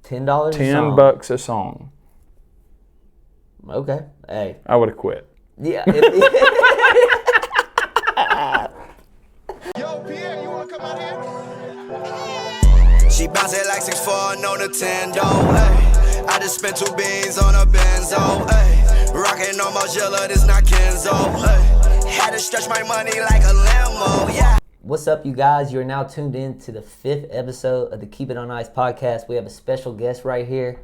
$10 a song. $10 a song. Okay. Hey. I would have quit. Yeah. Yo, Pierre, you wanna come out here? She bounce it like 6'4", no Nintendo. Ay. I just spent 2 beans on a benzo. Ay. Rockin' on Mozilla, this not Kenzo. Ay. Had to stretch my money like a limo. Yeah. What's up, you guys? You're now tuned in to the 5th episode of the Keep It On Ice podcast. We have a special guest right here,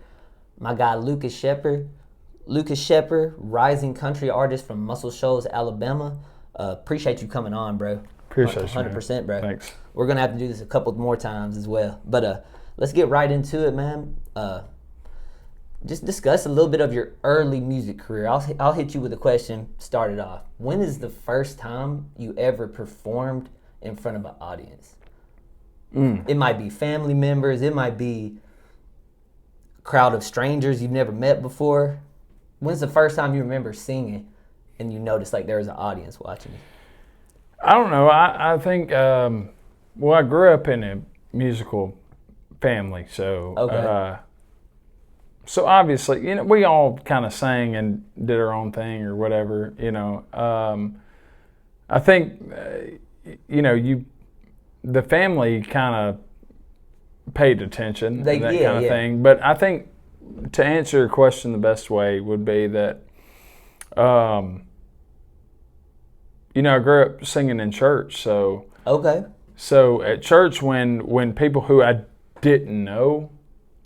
my guy Lucas Shepard. Lucas Shepard, rising country artist from Muscle Shoals, Alabama. Appreciate you coming on, bro. Appreciate you, 100%, bro. Thanks. We're going to have to do this a couple more times as well. But let's get right into it, man. Just discuss a little bit of your early music career. I'll hit you with a question, start it off. When is the first time you ever performed in front of an audience? It might be family members. It might be a crowd of strangers you've never met before. When's the first time you remember singing and you noticed like there was an audience watching you? I don't know. I think, I grew up in a musical family, so Okay. So obviously, we all kind of sang and did our own thing or whatever, I think, the family kind of paid attention, that kind of thing. But I think to answer your question, the best way would be that, I grew up singing in church, so. Okay. So at church, when people who I didn't know,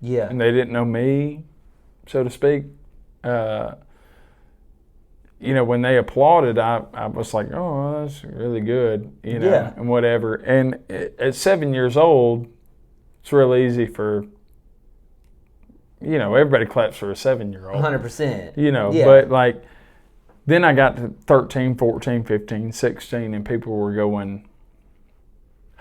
Yeah. and they didn't know me, so to speak, when they applauded, I was like, oh, that's really good, Yeah. and whatever. And at 7 years old, it's real easy for, everybody claps for a 7-year-old. 100%. But like, then I got to 13, 14, 15, 16, and people were going,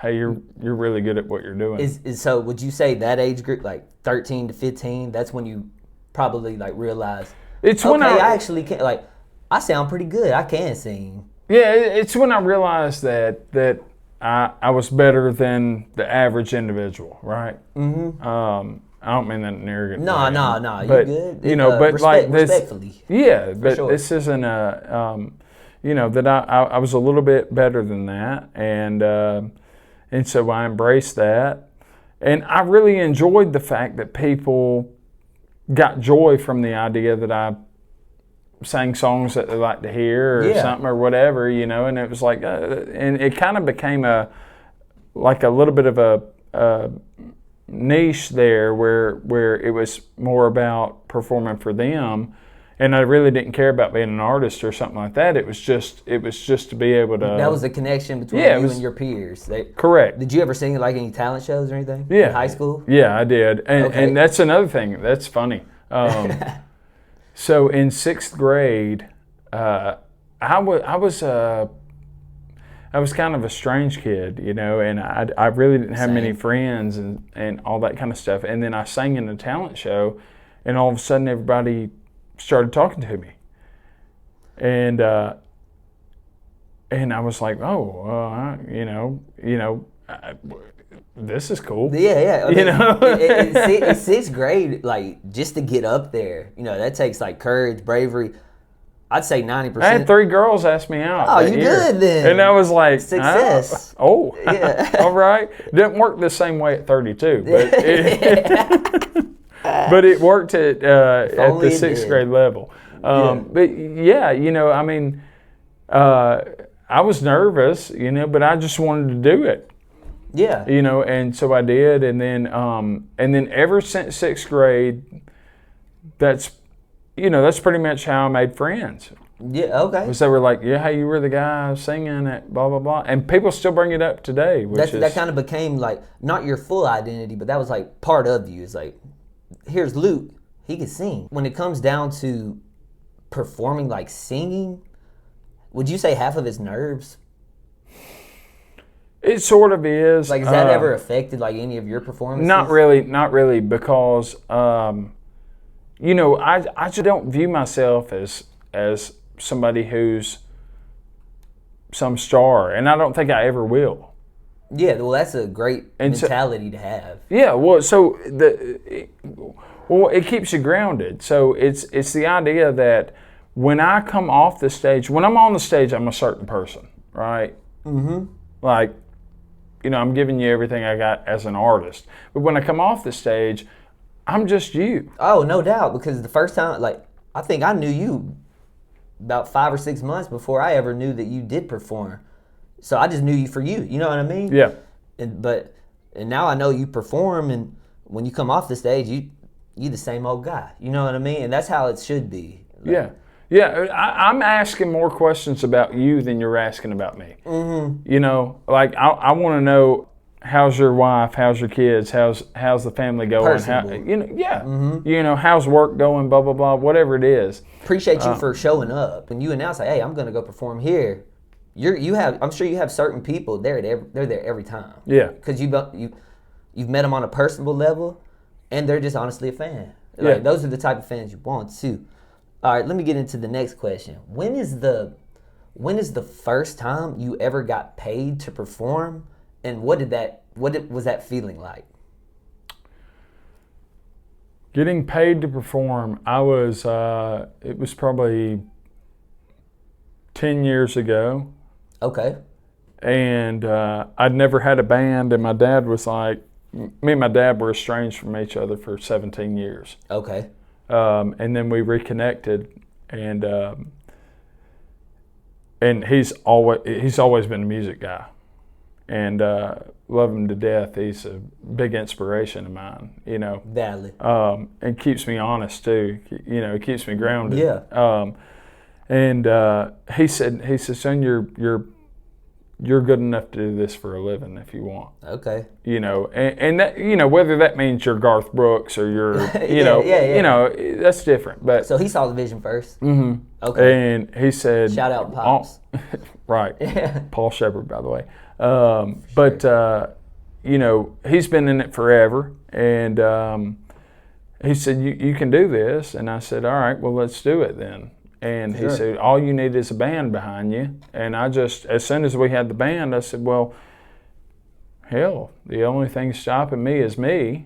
hey, you're really good at what you're doing. So would you say that age group, like 13 to 15, that's when you probably like realized, When I actually can, like, I sound pretty good. I can sing. Yeah, it's when I realized that I was better than the average individual, right? Mm-hmm. I don't mean that in an arrogant way. No, you're good. But like this, respectfully. Yeah, but sure. this isn't that I was a little bit better than that, and so I embraced that, and I really enjoyed the fact that people got joy from the idea that I sang songs that they like to hear or something or whatever, and it was like, and it kind of became a little bit of a niche there where it was more about performing for them, and I really didn't care about being an artist or something like that. It was just to be able to. That was the connection between you and your peers. Correct. Did you ever sing like any talent shows or anything? Yeah. In high school? Yeah, I did, and Okay. and that's another thing that's funny. So in 6th grade, I was kind of a strange kid, and I really didn't have many friends and all that kind of stuff. And then I sang in a talent show, and all of a sudden everybody started talking to me, and I was like, oh, this is cool. Yeah. In in 6th grade, like, just to get up there, that takes like courage, bravery. I'd say 90%. I had 3 girls ask me out. Oh, that you year. good then. And I was like, Success. Oh. Yeah. All right. Didn't work the same way at 32, but it worked at the 6th grade level. But yeah, I was nervous, but I just wanted to do it. Yeah. And so I did, and then ever since 6th grade, that's pretty much how I made friends. Yeah, okay. Because they were like, yeah, hey, you were the guy singing at blah, blah, blah. And people still bring it up today. That kind of became like, not your full identity, but that was like part of you. It's like, here's Luke, he can sing. When it comes down to performing, like singing, would you say half of it's nerves? It sort of is. Like, has that ever affected like any of your performances? Not really, because I just don't view myself as somebody who's some star, and I don't think I ever will. Yeah, well, that's a great mentality to have. Yeah, well, so Well, it keeps you grounded. So it's the idea that when I come off the stage, when I'm on the stage, I'm a certain person, right? Mm-hmm. Like, I'm giving you everything I got as an artist. But when I come off the stage, I'm just you. Oh, no doubt. Because the first time, like, I think I knew you about 5 or 6 months before I ever knew that you did perform. So I just knew you for you. You know what I mean? Yeah. And now I know you perform, and when you come off the stage, you the same old guy. You know what I mean? And that's how it should be. Like, yeah. I'm asking more questions about you than you're asking about me. Mm-hmm. Like I want to know, how's your wife? How's your kids? How's the family going? Personable. How's work going? Blah blah blah. Whatever it is. Appreciate you for showing up. When you announce, like, hey, I'm going to go perform here. I'm sure you have certain people they're there every time. Yeah. Because you've met them on a personal level, and they're just honestly a fan. Like, those are the type of fans you want too. All right, let me get into the next question. When is the first time you ever got paid to perform, and what was that feeling like? Getting paid to perform, it was probably 10 years ago. Okay. And I'd never had a band, and my dad was like, me and my dad were estranged from each other for 17 years. Okay. And then we reconnected, and he's always been a music guy, and love him to death. He's a big inspiration of mine, Badly. And keeps me honest too. It keeps me grounded. Yeah. And he said, son, you're good enough to do this for a living if you want. Okay. And that, whether that means you're Garth Brooks or you're, that's different. But so he saw the vision first. Mm-hmm. Okay. And he said, shout out Pops. Right. Yeah. Paul Shepard, by the way. But he's been in it forever, and he said, you can do this. And I said, all right, well, let's do it then. And he said, all you need is a band behind you. And as soon as we had the band, I said, well, hell, the only thing stopping me is me.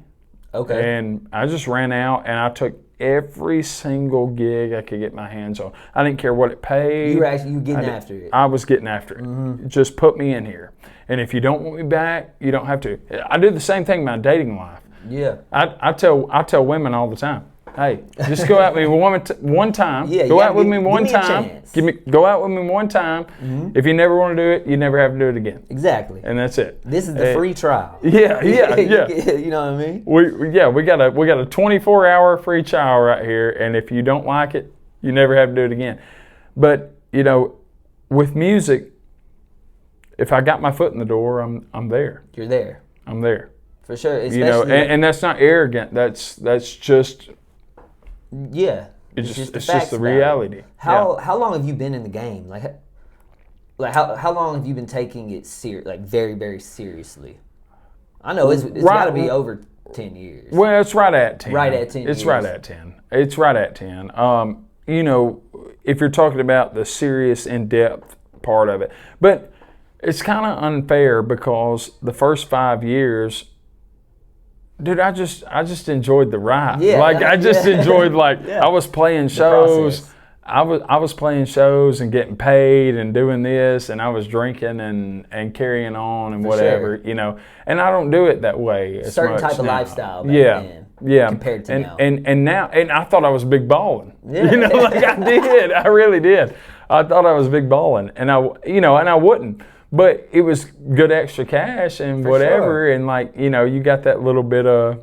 Okay. And I just ran out, and I took every single gig I could get my hands on. I didn't care what it paid. You were getting after it. I was getting after it. Mm-hmm. Just put me in here. And if you don't want me back, you don't have to. I do the same thing in my dating life. Yeah. I tell women all the time, hey, just go out with me one time. Yeah, go out with me one give me time. A chance. Go out with me one time. Mm-hmm. If you never want to do it, you never have to do it again. Exactly. And that's it. This is the free trial. Yeah. You know what I mean? We got a 24-hour free trial right here, and if you don't like it, you never have to do it again. But with music, if I got my foot in the door, I'm there. You're there. I'm there. For sure. Especially, and that's not arrogant. That's just. Yeah. It's just the reality. How long have you been in the game? Like how long have you been taking it very, very seriously? I know it's got to be over 10 years. Well, it's right at 10. Right at 10 It's years. right at 10. It's right at 10. If you're talking about the serious, in-depth part of it. But it's kind of unfair because the first 5 years, dude, I just enjoyed the ride. Yeah, I just enjoyed I was playing shows. I was playing shows and getting paid and doing this, and I was drinking and carrying on and whatever, And I don't do it that way as certain much type of now. lifestyle back then. Yeah. Compared to now. And now, and I thought I was big balling. Yeah. I did. I really did. I thought I was big balling, and I wouldn't. But it was good extra cash and For whatever, sure. and you got that little bit of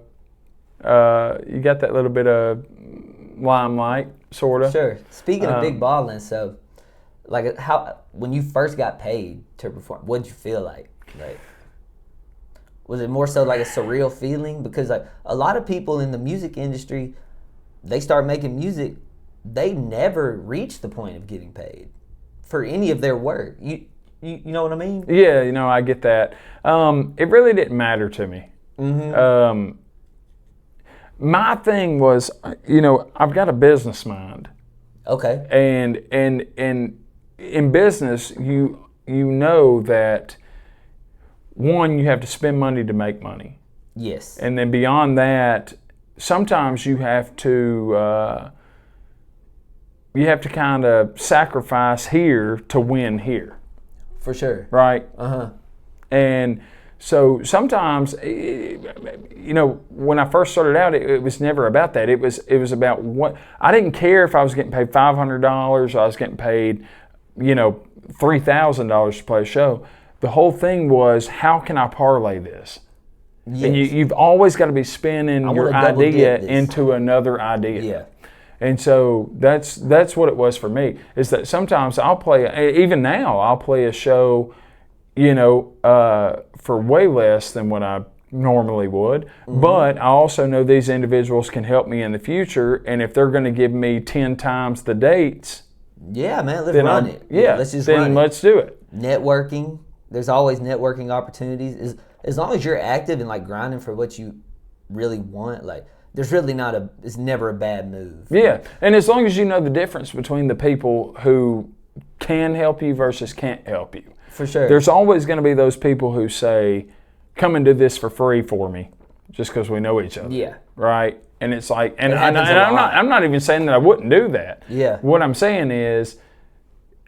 limelight, sort of. Sure. Speaking of big balling, so when you first got paid to perform, what did you feel like? Was it more so like a surreal feeling? Because a lot of people in the music industry, they start making music, they never reach the point of getting paid for any of their work. You know what I mean? Yeah, I get that. It really didn't matter to me. Mm-hmm. My thing was, I've got a business mind. Okay. And in business, you know that, one, you have to spend money to make money. Yes. And then beyond that, sometimes you have to kind of sacrifice here to win here. For sure. Right? Uh-huh. And so sometimes, when I first started out, it was never about that. It was about what I didn't care if I was getting paid $500 or I was getting paid, $3,000 to play a show. The whole thing was, how can I parlay this? Yes. And you've always got to be spinning your idea into another idea. Yeah. And so that's what it was for me, is that sometimes even now, I'll play a show, for way less than what I normally would. Mm-hmm. But I also know these individuals can help me in the future, and if they're going to give me 10 times the dates, yeah, man, let's run it. Yeah, let's just run it. Let's do it. Networking. There's always networking opportunities. As long as you're active and like grinding for what you really want, like there's really it's never a bad move. Yeah, and as long as you know the difference between the people who can help you versus can't help you. For sure. There's always going to be those people who say, come and do this for free for me, just because we know each other. Yeah. Right? And it's like, I'm not even saying that I wouldn't do that. Yeah. What I'm saying is,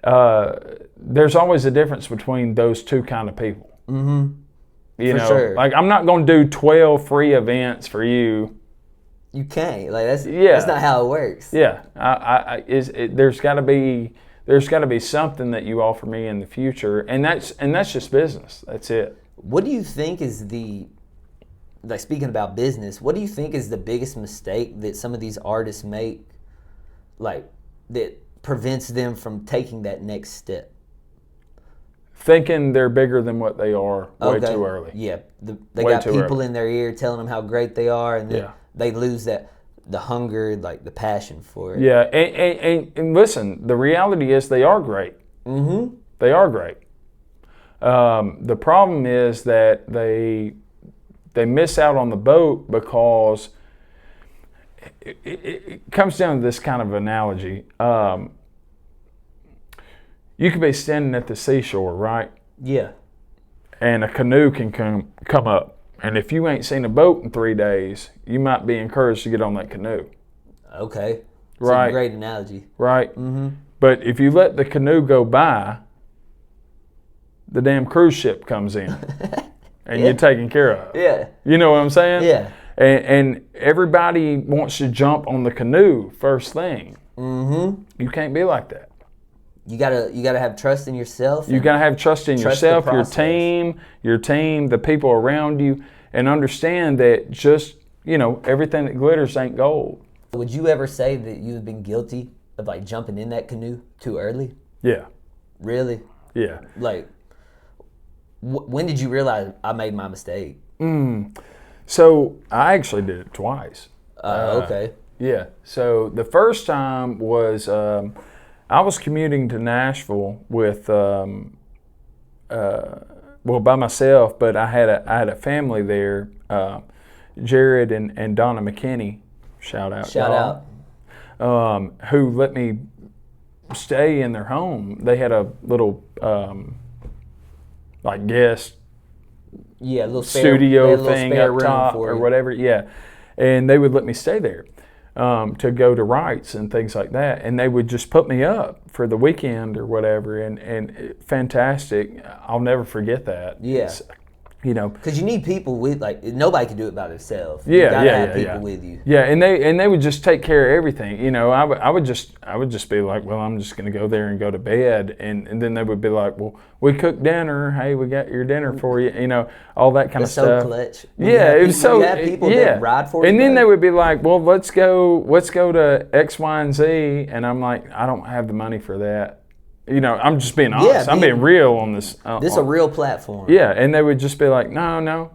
there's always a difference between those two kind of people. Mm-hmm. Sure. Like I'm not going to do 12 free events for you. You can't. Like that's not how it works. Yeah. There's got to be something that you offer me in the future, and that's just business. That's it. What do you think is speaking about business, what do you think is the biggest mistake that some of these artists make, like, that prevents them from taking that next step? Thinking they're bigger than what they are way too early. Yeah. They got people in their ear telling them how great they are, and then they lose the hunger, like the passion for it. Yeah, and listen, the reality is they are great. Mm-hmm. They are great. The problem is that they miss out on the boat because it comes down to this kind of analogy. You could be standing at the seashore, right? Yeah. And a canoe can come up. And if you ain't seen a boat in 3 days, you might be encouraged to get on that canoe. Okay. That's right. a great analogy. Right. Mm-hmm. But if you let the canoe go by, the damn cruise ship comes in. And you're taken care of. Yeah. You know what I'm saying? Yeah. And everybody wants to jump on the canoe first thing. Mm-hmm. You can't be like that. You gotta have trust in yourself. You gotta have trust in yourself, your team, the people around you, and understand that just everything that glitters ain't gold. Would you ever say that you've been guilty of like jumping in that canoe too early? Yeah. Really? Yeah. Like, when did you realize I made my mistake? So I actually did it twice. Okay. Yeah. So the first time was I was commuting to Nashville with by myself, but I had a family there. Jared and Donna McKinney, shout out, who let me stay in their home. They had a little guest little studio thing up top or whatever. Yeah, and they would let me stay there to go to Wrights and things like that, and they would just put me up for the weekend or whatever, and fantastic. I'll never forget that. Yeah. Because you need people with, like, nobody can do it by themselves. Yeah, you gotta have people with you. Yeah, and they would just take care of everything. I would just be like, well, I'm just gonna go there and go to bed, and then they would be like, well, we cooked dinner. Hey, we got your dinner for you. All that kind of stuff. So clutch. It was so. You have people that ride for you. And then they would be like, well, let's go to X, Y, and Z, and I'm like, I don't have the money for that. I'm just being honest. I'm being real on this. This is a real platform. Yeah, and they would just be like, no,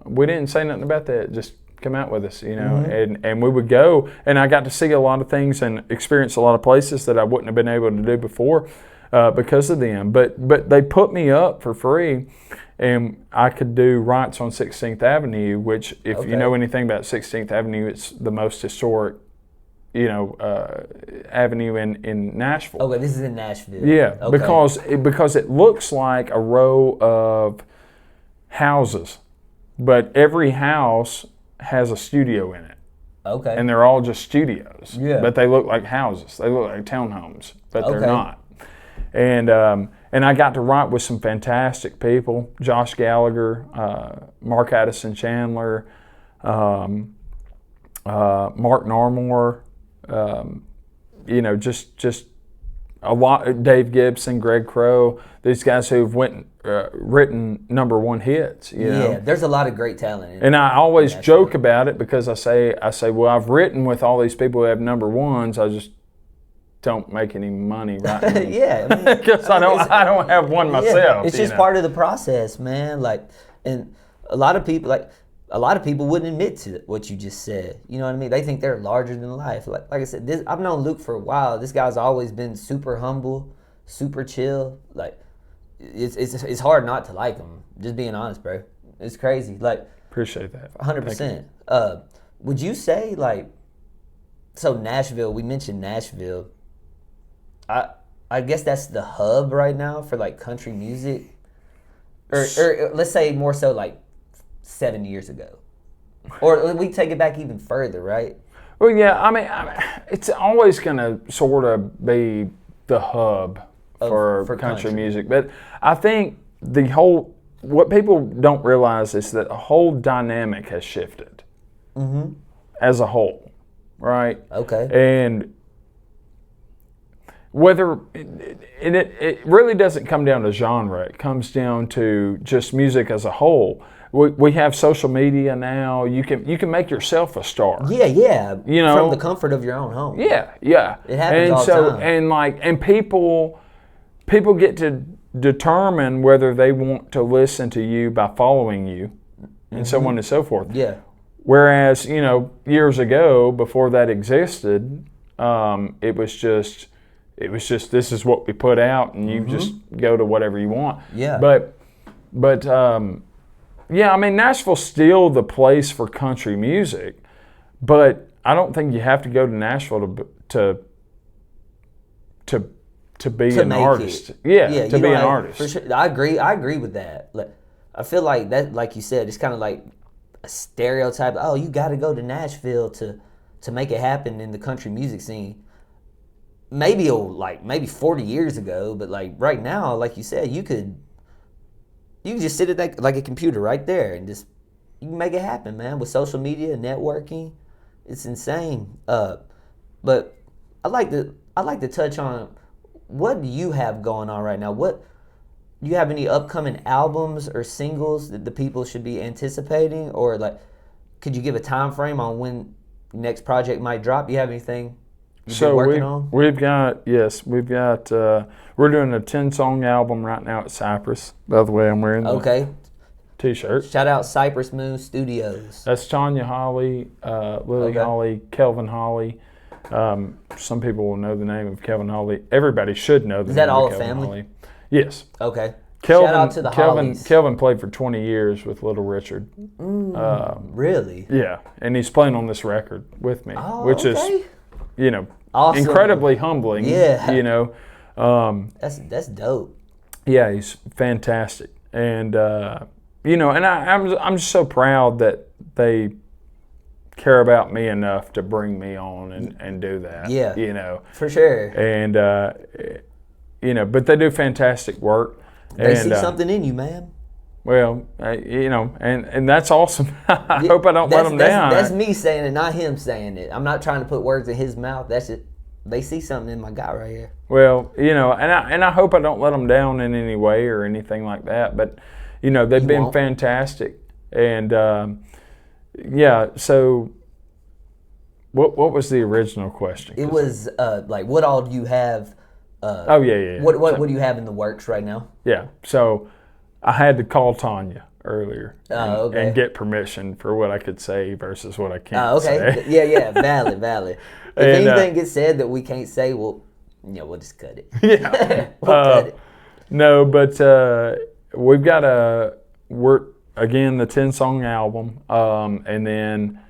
we didn't say nothing about that. Just come out with us, Mm-hmm. and we would go, and I got to see a lot of things and experience a lot of places that I wouldn't have been able to do before because of them. But they put me up for free, and I could do Wrights on 16th Avenue, which if you know anything about 16th Avenue, it's the most historic avenue in Nashville. Okay, this is in Nashville. Yeah, okay. because it looks like a row of houses, but every house has a studio in it. Okay. And they're all just studios. Yeah. But they look like houses. They look like townhomes, but they're Okay. not. And I got to write with some fantastic people: Josh Gallagher, Mark Addison Chandler, Mark Narmore, just a lot. Dave Gibson, Greg Crow, these guys who've written #1 hits. You know? There's a lot of great talent. And I always joke about it because I say, well, I've written with all these people who have #1s. I just don't make any money writing them. Yeah, because I don't have one myself. Yeah, it's just part of the process, man. Like, and a lot of people wouldn't admit to what you just said. You know what I mean? They think they're larger than life. Like I said, I've known Luke for a while. This guy's always been super humble, super chill. Like, it's hard not to like him. Just being honest, bro. It's crazy. Like, appreciate that. 100%. Would you say, like, so Nashville? We mentioned Nashville. I guess that's the hub right now for like country music, or let's say more so like 7 years ago, or we take it back even further, right? Well, yeah. I mean, it's always going to sort of be the hub for country music, but I think what people don't realize is that the whole dynamic has shifted as a whole, right? Okay. And whether it really doesn't come down to genre, it comes down to just music as a whole. We have social media now. You can make yourself a star. Yeah. You know, from the comfort of your own home. Yeah. It happens all the time. And people get to determine whether they want to listen to you by following you, and so on and so forth. Yeah. Whereas, years ago, before that existed, it was just this is what we put out, and you just go to whatever you want. Yeah. But yeah, I mean, Nashville's still the place for country music, but I don't think you have to go to Nashville to be an artist. Yeah, to be an artist. For sure. I agree with that. Like, I feel like that, like you said, it's kind of like a stereotype. Oh, you got to go to Nashville to make it happen in the country music scene. Maybe 40 years ago, but like right now, like you said, you can just sit at like a computer right there and just you can make it happen, man. With social media, networking, it's insane. But I like to touch on, what do you have going on right now? What do you have, any upcoming albums or singles that the people should be anticipating, or like, could you give a time frame on when next project might drop? Do you have anything? We've got we're doing a 10-song album right now at Cypress. By the way, I'm wearing the t-shirt. Shout out Cypress Moon Studios. That's Tanya Holly, Lily Holly, Kelvin Holly. Some people will know the name of Kelvin Holly. Everybody should know the name of Kelvin Holly. Is that all family? Yes. Okay. Shout out to the Hollies. Kelvin played for 20 years with Little Richard. Really? Yeah, and he's playing on this record with me, which is, awesome. Incredibly humbling. Yeah. That's dope. Yeah, he's fantastic, and and I'm just so proud that they care about me enough to bring me on and do that. Yeah. For sure. And but they do fantastic work. They see something in you, man. Well, and that's awesome. I hope I don't let them down. That's me saying it, not him saying it. I'm not trying to put words in his mouth. That's it. They see something in my guy right here. Well, and I hope I don't let them down in any way or anything like that. But, they've been fantastic. And, so what was the original question? It was, like, what all do you have? What do you have in the works right now? Yeah. So I had to call Tanya earlier and get permission for what I could say versus what I can't say. Yeah, valid. If anything gets said that we can't say, we'll just cut it. Yeah. We'll cut it. No, but we've got the 10-song album, and then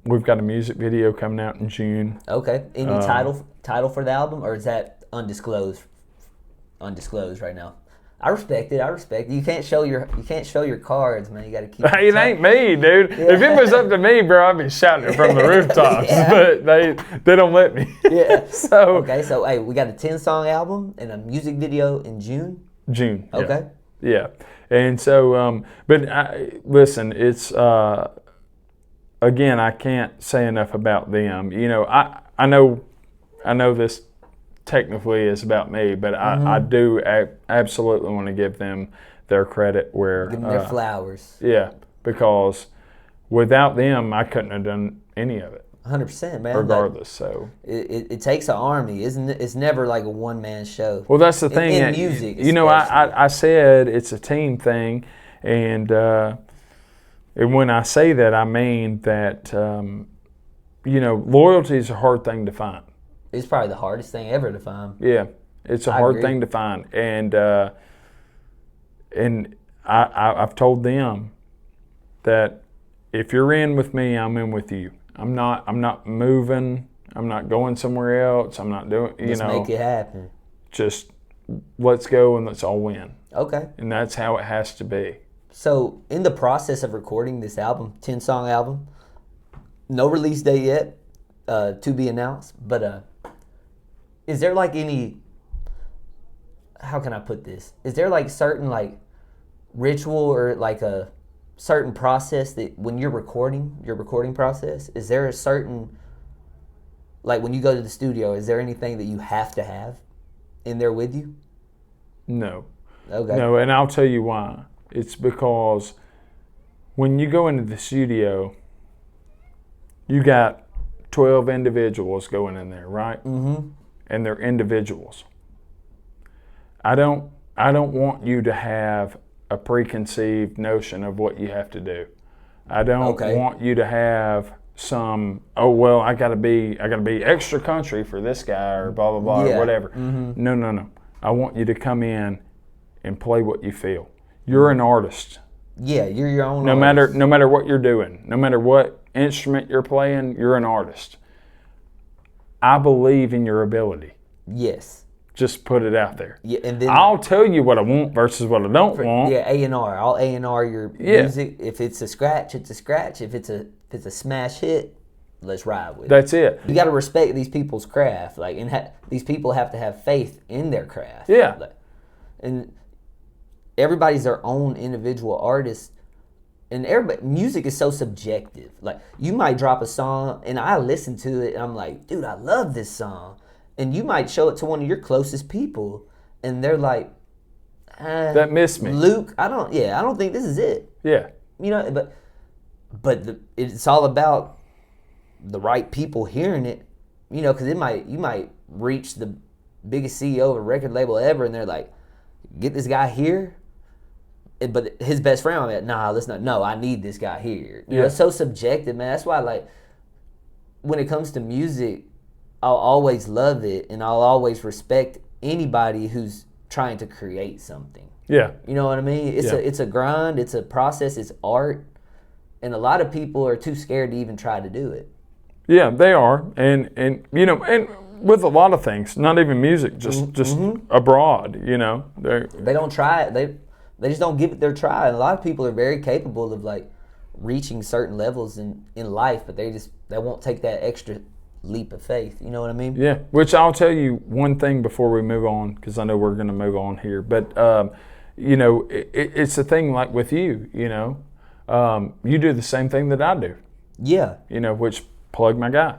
we've got a music video coming out in June. Okay. Any title for the album, or is that undisclosed right now? I respect it. I respect it. You can't show your cards, man. You got to keep. It ain't me, dude. Yeah. If it was up to me, bro, I'd be shouting it from the rooftops. Yeah. But they don't let me. Yeah. So Okay, so hey, we got a 10-song album and a music video in June. June. Yeah. Okay. Yeah. And so, listen, it's again, I can't say enough about them. You know, I know this technically is about me, but I do absolutely want to give them their credit where Give them their flowers. Yeah, because without them, I couldn't have done any of it. 100%, man. Regardless, so It takes an army, isn't it? It's never like a one-man show. well, that's the thing. In music, you know, I said it's a team thing, and when I say that, I mean that you know, loyalty is a hard thing to find. It's probably the hardest thing ever to find. Yeah, it's a hard thing to find, and I've told them that if you're in with me, I'm in with you. I'm not moving. I'm not going somewhere else. I'm not doing. Let's make it happen. Just let's go and let's all win. Okay. And that's how it has to be. So, in the process of recording this album, 10-song album, no release date yet, to be announced. But is there like any? How can I put this? Is there like certain like ritual or like a certain process that when you're recording, your recording process, is there a certain, like when you go to the studio, is there anything that you have to have in there with you? No. Okay. No, and I'll tell you why. It's because when you go into the studio, you got 12 individuals going in there, right? Mm-hmm. And they're individuals. I don't want you to have a preconceived notion of what you have to do. I don't want you to have some, oh well, I gotta be extra country for this guy or blah blah blah or whatever. Mm-hmm. No. I want you to come in and play what you feel. You're an artist. Yeah, you're your own artist. No matter what you're doing, no matter what instrument you're playing, you're an artist. I believe in your ability. Yes. Just put it out there. Yeah, and then I'll tell you what I want versus what I don't want. Yeah, A&R. I'll A&R your music. If it's a scratch, it's a scratch. If it's a smash hit, let's ride with it. That's it. You got to respect these people's craft, like, and these people have to have faith in their craft. Yeah. Like, and everybody's their own individual artist, and music is so subjective. Like, you might drop a song, and I listen to it, and I'm like, dude, I love this song. And you might show it to one of your closest people, and they're like, that missed me. Luke, I don't think this is it. Yeah. You know, but it's all about the right people hearing it, you know, because you might reach the biggest CEO of a record label ever, and they're like, get this guy here. But his best friend, I'm like, nah, let's not. No, I need this guy here. You know, it's so subjective, man. That's why, like, when it comes to music, I'll always love it, and I'll always respect anybody who's trying to create something. Yeah. You know what I mean? It's a grind, it's a process, it's art, and a lot of people are too scared to even try to do it. Yeah, they are, and you know, and with a lot of things, not even music, just abroad, you know, they don't try it. They just don't give it their try. And a lot of people are very capable of like reaching certain levels in life, but they won't take that extra leap of faith. You know what I mean? Yeah. Which I'll tell you one thing before we move on, because I know we're going to move on here. But you know, it's the thing like with you. You know, you do the same thing that I do. Yeah. You know, which plug my guy.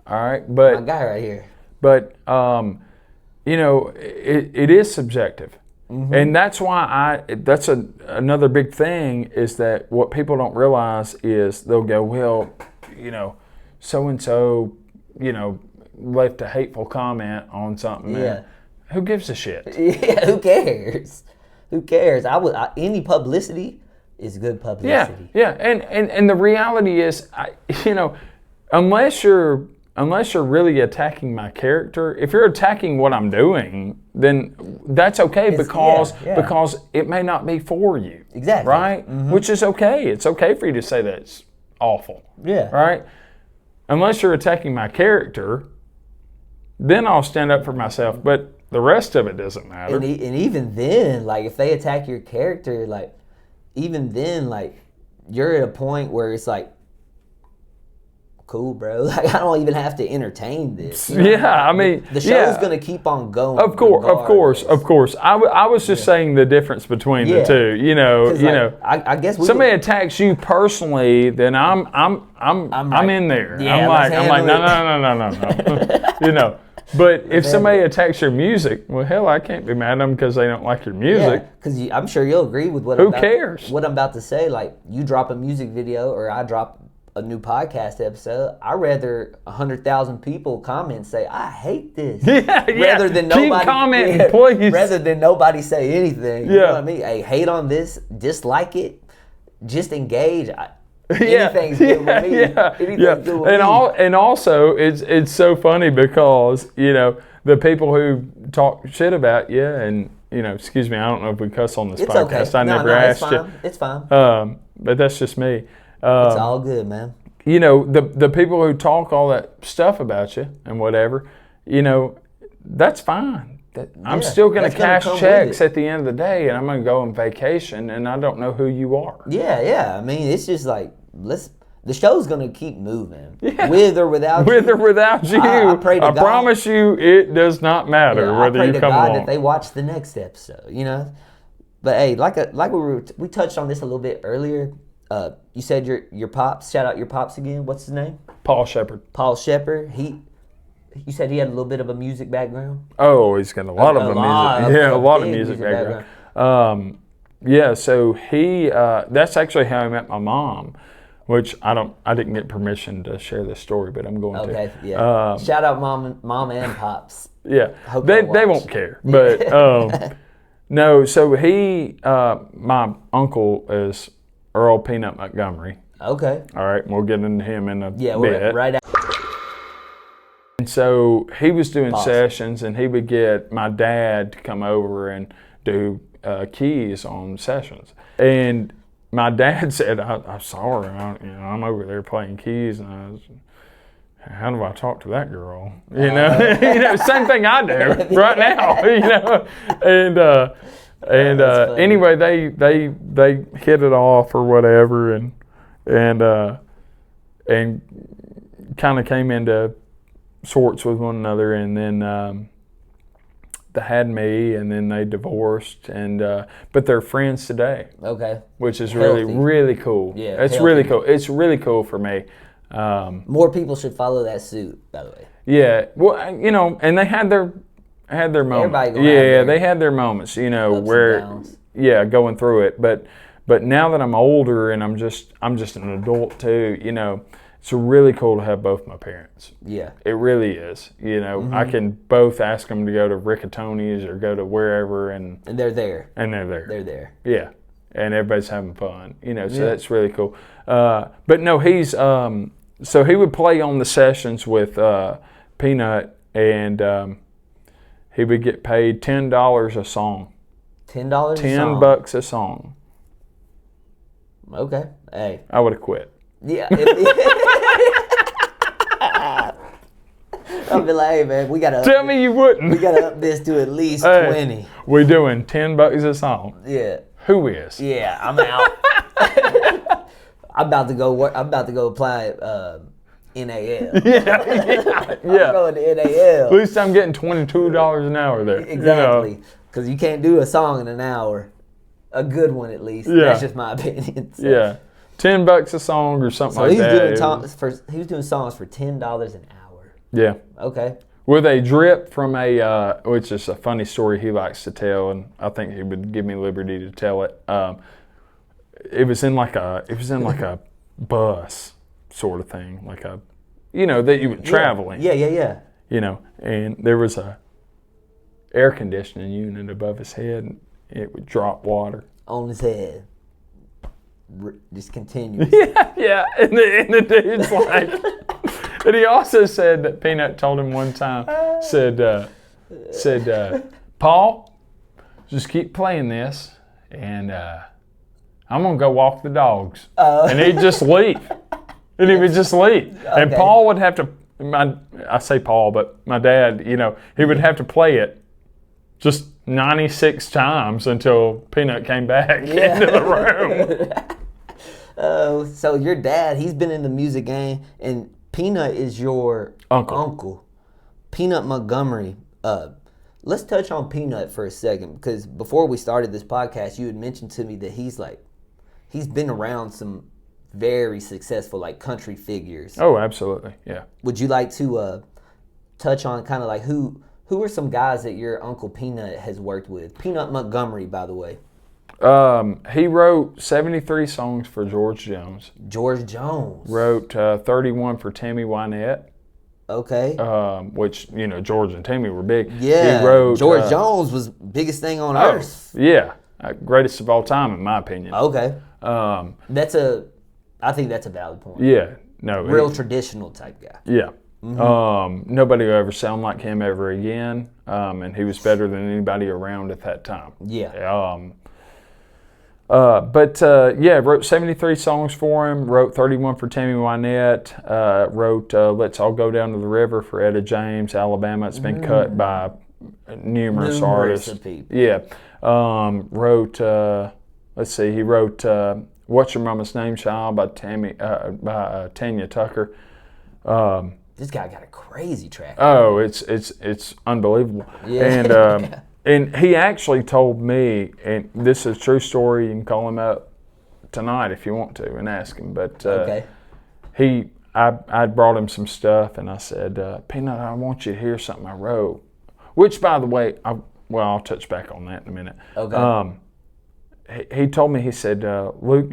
All right, but my guy right here. But you know, it is subjective. Mm-hmm. And that's why that's another big thing is that what people don't realize is they'll go, well, you know, so-and-so, you know, left a hateful comment on something. Yeah. Man. Who gives a shit? Yeah, who cares? Who cares? Any publicity is good publicity. Yeah, and the reality is, you know, unless you're really attacking my character, if you're attacking what I'm doing, then that's okay because it may not be for you. Exactly. Right? Mm-hmm. Which is okay. It's okay for you to say that it's awful. Yeah. Right? Unless you're attacking my character, then I'll stand up for myself. But the rest of it doesn't matter. And even then, like, if they attack your character, like, even then, like, you're at a point where it's like, cool, bro. Like, I don't even have to entertain this. You know? Yeah, I mean, the show's gonna keep on going. Of course. I was just saying the difference between the two. You know, I guess somebody attacks you personally, then I'm in there. Yeah, I'm like no. You know. But if somebody attacks your music, well, hell, I can't be mad at them because they don't like your music. Yeah, because I'm sure you'll agree with what. Who cares? What I'm about to say, like, you drop a music video or I drop a new podcast episode, I'd rather 100,000 people comment and say, I hate this. Rather than nobody keep commenting, please. Rather than nobody say anything. You know what I mean? Hey, hate on this, dislike it, just engage. Anything's good with me. Anything's good with me. And also, it's so funny because, you know, the people who talk shit about you, and, you know, excuse me, I don't know if we cuss on this podcast. Okay. I never asked you. It's fine. But that's just me. It's all good, man. You know, the people who talk all that stuff about you and whatever, you know, that's fine. I'm still going to cash checks at the end of the day, and I'm going to go on vacation, and I don't know who you are. Yeah. I mean, it's just like, the show's going to keep moving. Yeah. With or without you. With or without you. I promise you, it does not matter whether you come along. I pray to God that they watch the next episode, you know? But hey, like we touched on this a little bit earlier. You said your pops. Shout out your pops again. What's his name? Paul Shepard. Paul Shepard. You said he had a little bit of a music background. Oh, he's got a lot of music background. Yeah, so he. That's actually how I met my mom, which I didn't get permission to share this story, but I'm going to. Okay, yeah. Shout out mom and pops. Yeah, they won't care, but no. So my uncle is Earl Peanut Montgomery. Okay. All right, we'll get into him in a bit. We're right out. And so he was doing sessions, and he would get my dad to come over and do keys on sessions. And my dad said, "I'm sorry, I'm over there playing keys, and I was, how do I talk to that girl? You know, same thing I do right now. You know, and anyway, they hit it off or whatever, and kind of came into sorts with one another, and then they had me, and then they divorced, and but they're friends today. Okay, which is really cool. Yeah, it's really cool. It's really cool for me. More people should follow that suit, by the way. Yeah, well, you know, and they had their moments. They had their moments, you know, where going through it. But now that I'm older and I'm just an adult too, you know, it's really cool to have both my parents. Yeah, it really is. You know, I can both ask them to go to Riccatoni's or go to wherever, and they're there. They're there. Yeah, and everybody's having fun. You know, so that's really cool. But no, he's so he would play on the sessions with Peanut, and he would get paid $10 a song. $10 $10 a song. Okay. Hey. I would have quit. Yeah. I'll be like, hey man, we gotta. Tell me you wouldn't. We gotta up this to at least 20. We're doing $10 a song. Yeah. Who is? Yeah, I'm out. I'm about to go apply NAL. Yeah. I'm going to NAL. At least I'm getting $22 an hour there. Exactly. Because you can't do a song in an hour. A good one, at least. Yeah. That's just my opinion. So. Yeah. $10 a song or something like that. He was doing songs for $10 an hour. Yeah. Okay. With a drip from which is a funny story he likes to tell, and I think he would give me liberty to tell it. It was in like a bus sort of thing, like a, you know, that you were traveling. Yeah. You know, and there was a air conditioning unit above his head, and it would drop water on his head. Just continues. Yeah. And the dude's like, and he also said that Peanut told him one time, said, Paul, just keep playing this, and I'm gonna go walk the dogs, and he'd just leave, and he would just leave, and Paul would have to. I say Paul, but my dad, you know, he would have to play it just 96 times until Peanut came back into the room. So your dad, he's been in the music game, and Peanut is your uncle. Peanut Montgomery. Let's touch on Peanut for a second, because before we started this podcast, you had mentioned to me that he's been around some very successful like country figures. Oh, absolutely, yeah. Would you like to touch on kind of like who are some guys that your Uncle Peanut has worked with? Peanut Montgomery, by the way. He wrote 73 songs for George Jones. George Jones. Wrote 31 for Tammy Wynette. Okay. Which, George and Tammy were big. Yeah. He wrote, George Jones was biggest thing on earth. Yeah. Greatest of all time, in my opinion. Okay. I think that's a valid point. Yeah. No. Real traditional type guy. Yeah. Nobody will ever sound like him ever again. And he was better than anybody around at that time. Yeah. Wrote 73 songs for him, wrote 31 for Tammy Wynette, wrote Let's All Go Down to the River for Etta James, Alabama. It's been cut by numerous artists. Of people. Yeah. Wrote, he wrote What's Your Mama's Name, Child by Tanya Tucker. This guy got a crazy track. Oh, it's unbelievable. Yeah. And and he actually told me, and this is a true story. You can call him up tonight if you want to and ask him. But okay. I brought him some stuff, and I said, Peanut, I want you to hear something I wrote. Which, by the way, I'll touch back on that in a minute. Okay. He told me, he said, Luke,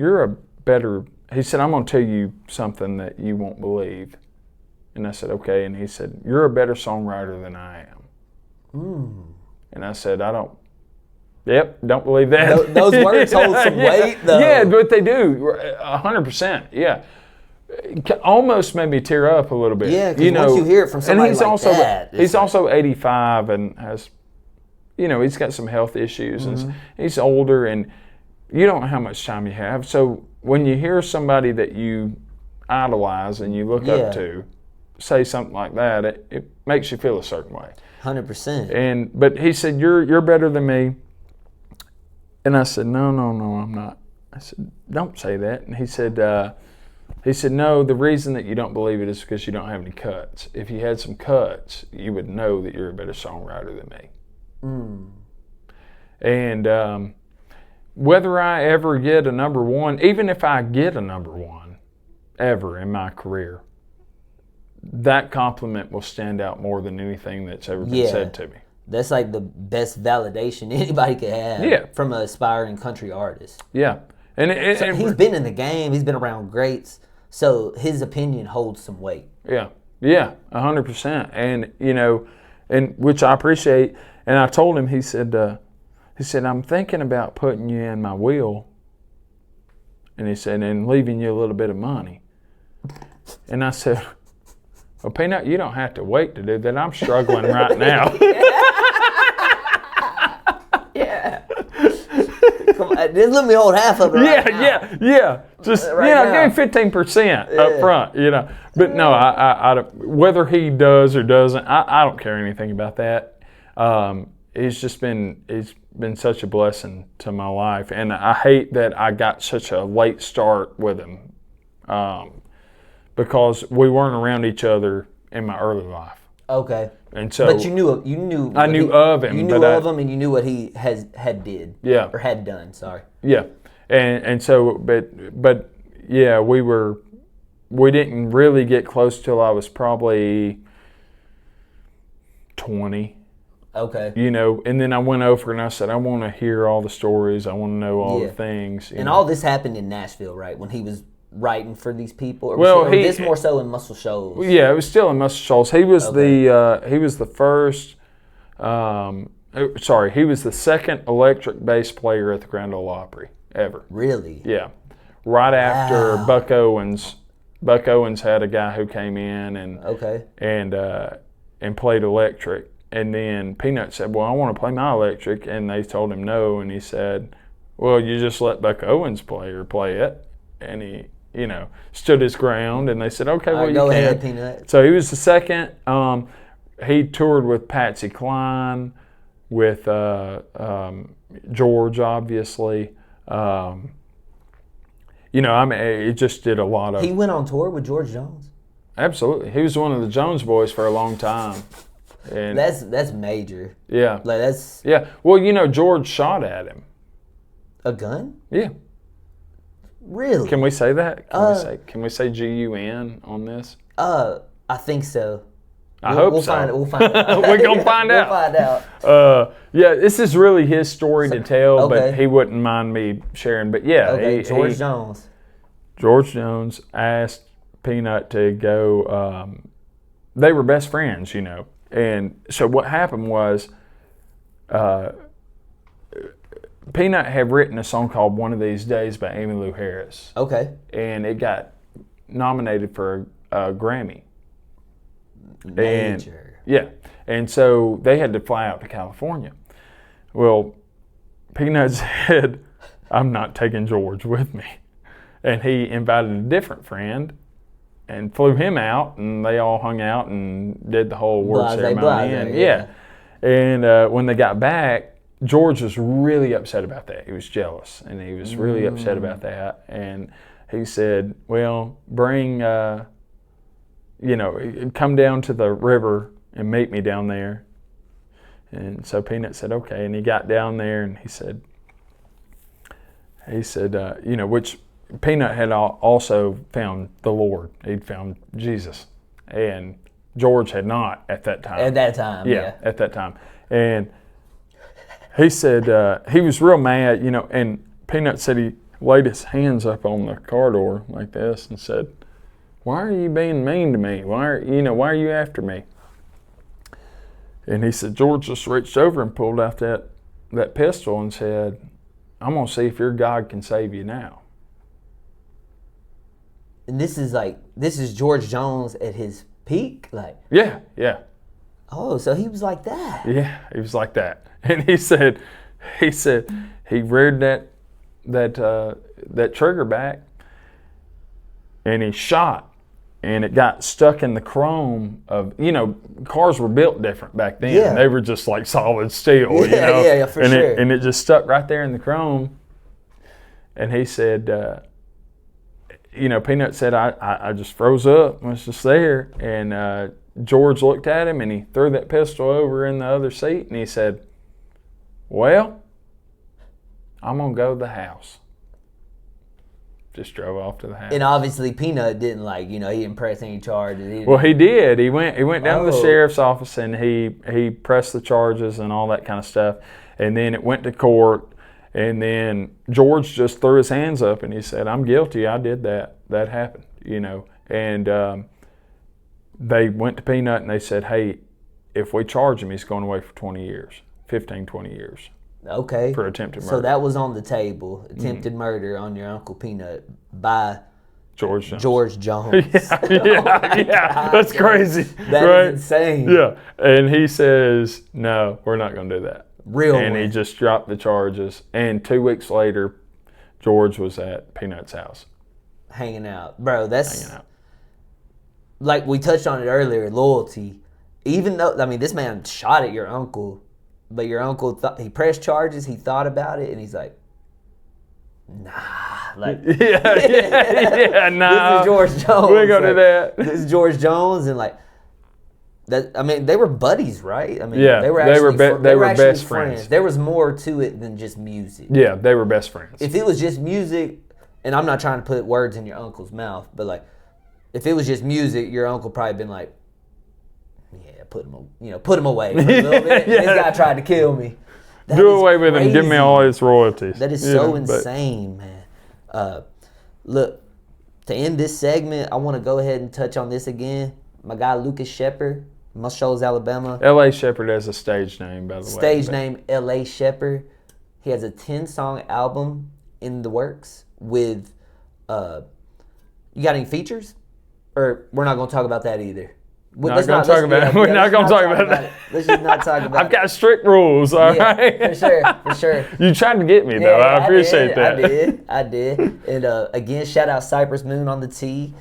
he said, I'm going to tell you something that you won't believe. And I said, okay. And he said, you're a better songwriter than I am. And I said, don't believe that. Those words hold some weight, though. Yeah, but they do, 100%, yeah. Almost made me tear up a little bit. Yeah, because once you hear it from somebody he's also 85 and has, he's got some health issues. And he's older, and you don't know how much time you have. So when you hear somebody that you idolize and you look up to say something like that, it makes you feel a certain way. 100%. But he said, you're better than me. And I said, no, I'm not. I said, don't say that. And he said, no, the reason that you don't believe it is because you don't have any cuts. If you had some cuts, you would know that you're a better songwriter than me. And whether I ever get a number one, even if I get a number one ever in my career, that compliment will stand out more than anything that's ever been said to me. That's like the best validation anybody could have from an aspiring country artist. Yeah. And he's been in the game. He's been around greats. So his opinion holds some weight. Yeah. Yeah, 100%. And, and which I appreciate. And I told him, he said, I'm thinking about putting you in my will. And he said, and leaving you a little bit of money. And I said, well, Peanut, you don't have to wait to do that. I'm struggling right now. Yeah. Come on, just let me hold half of it right now. Yeah. Just, give him 15% up front, But no, I whether he does or doesn't, I don't care anything about that. It's been such a blessing to my life. And I hate that I got such a late start with him. Because we weren't around each other in my early life. Okay. And so, but you knew. I knew of him. You knew of him, and you knew what he had did. Yeah. Or had done. Sorry. Yeah, and so, but yeah, we didn't really get close till I was probably 20. Okay. And then I went over and I said, I want to hear all the stories. I want to know all the things. And all this happened in Nashville, right? When he was writing for these people? Or this more so in Muscle Shoals? Yeah, it was still in Muscle Shoals. He was he was the first. He was the second electric bass player at the Grand Ole Opry ever. Really? Yeah, right after Buck Owens. Buck Owens had a guy who came in and played electric, and then Peanut said, "Well, I want to play my electric," and they told him no, and he said, "Well, you just let Buck Owens play it," and he stood his ground, and they said, okay, well, you go can. ahead, Peanut. So he was the second. He toured with Patsy Cline, with George, obviously. You know, I mean, it just did a lot of. He went on tour with George Jones. Absolutely, he was one of the Jones boys for a long time. And That's major. yeah, Like that's yeah. Well, you know, George shot at him. a gun. Yeah. Really? Can we say that? Can we say GUN on this? I think so. I hope we'll so. We'll find out. We're gonna find out. We'll find out. Yeah, this is really his story to tell, okay. but he wouldn't mind me sharing. But yeah, Okay, George Jones. George Jones asked Peanut to go. They were best friends, you know. And so what happened was Peanut had written a song called One of These Days by Emmylou Harris. Okay. And it got nominated for a Grammy. Major. Yeah. And so they had to fly out to California. Well, Peanut said, I'm not taking George with me. And he invited a different friend and flew him out, and they all hung out and did the whole award ceremony. And, yeah. And when they got back, George was really upset about that. He was jealous, and he was really upset about that. And he said, well, bring, come down to the river and meet me down there. And so Peanut said, okay. And he got down there, and he said, which Peanut had also found the Lord. He'd found Jesus. And George had not at that time. At that time, yeah. At that time. And he said he was real mad, and Peanut said he laid his hands up on the car door like this and said, why are you being mean to me? Why are you after me? And he said, George just reached over and pulled out that pistol and said, I'm going to see if your God can save you now. And this is George Jones at his peak? Like, yeah. oh, so he was like that. Yeah, he was like that. And he said he reared that trigger back and he shot, and it got stuck in the chrome of, cars were built different back then. Yeah. They were just like solid steel, Yeah, for sure. And it just stuck right there in the chrome. And he said, Peanut said, I just froze up and was just there. And George looked at him and he threw that pistol over in the other seat and he said, well, I'm going to go to the house. Just drove off to the house. And obviously Peanut didn't he didn't press any charges. Well, he did. He went down to the sheriff's office and he pressed the charges and all that kind of stuff. And then it went to court. And then George just threw his hands up and he said, I'm guilty. I did that. That happened, And they went to Peanut and they said, hey, if we charge him, he's going away for 20 years, 15, 20 years. Okay. For attempted murder. So that was on the table, attempted murder on your Uncle Peanut by George Jones. George Jones. Yeah. That's crazy. That is insane. Yeah. And he says, no, we're not going to do that. And he just dropped the charges. And 2 weeks later, George was at Peanut's house. Hanging out. Bro, that's... Like we touched on it earlier, loyalty. Even though, this man shot at your uncle, but your uncle, he pressed charges, he thought about it, and he's like, nah. Like, yeah, nah. This is George Jones. We're going to do that. This is George Jones, and they were buddies, right? They were best friends. There was more to it than just music. Yeah, they were best friends. If it was just music, and I'm not trying to put words in your uncle's mouth, but if it was just music, your uncle probably been like, yeah, put him away for a little bit. This guy tried to kill me. Do away with him. Give me all his royalties. That is so insane, man. Look, to end this segment, I want to go ahead and touch on this again. My guy Lucas Shepard, Must Shoals, Alabama. L.A. Shepard has a stage name, by the way. Stage name L.A. Shepard. He has a 10-song album in the works with. You got any features? Or we're not going to talk about that either. We're not going to talk about it. We're not going to talk about that. Let's just not talk about it. I've got strict rules, all right? For sure. You tried to get me, though. I appreciate that. I did. And again, shout out Cypress Moon on the tee.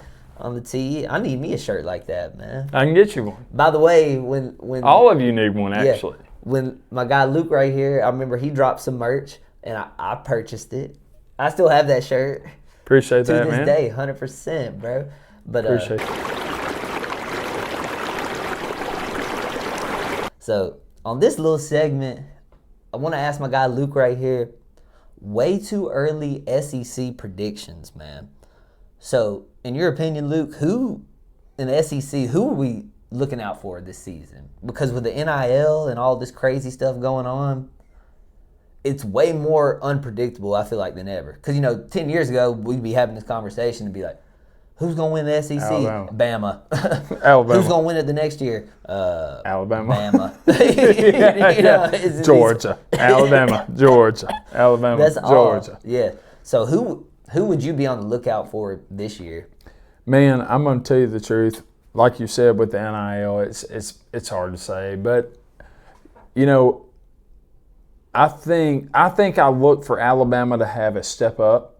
I need me a shirt like that, man. I can get you one. By the way, when all of you need one, actually. when my guy Luke right here, I remember he dropped some merch, and I purchased it. I still have that shirt. Appreciate that, to this man. day, 100%, bro. But Appreciate it. So on this little segment, I want to ask my guy Luke right here, way too early SEC predictions, man. So in your opinion, Luke, who in the SEC, who are we looking out for this season? Because with the NIL and all this crazy stuff going on, it's way more unpredictable, I feel like, than ever. Because, 10 years ago, we'd be having this conversation and be like, who's going to win the SEC? Alabama. Bama. Alabama. Who's going to win it the next year? Alabama. Bama. Georgia. Alabama. Georgia. Alabama. That's Georgia. all. Yeah. So who would you be on the lookout for this year? Man, I'm going to tell you the truth. Like you said with the NIL, it's hard to say. But, I think I look for Alabama to have a step up.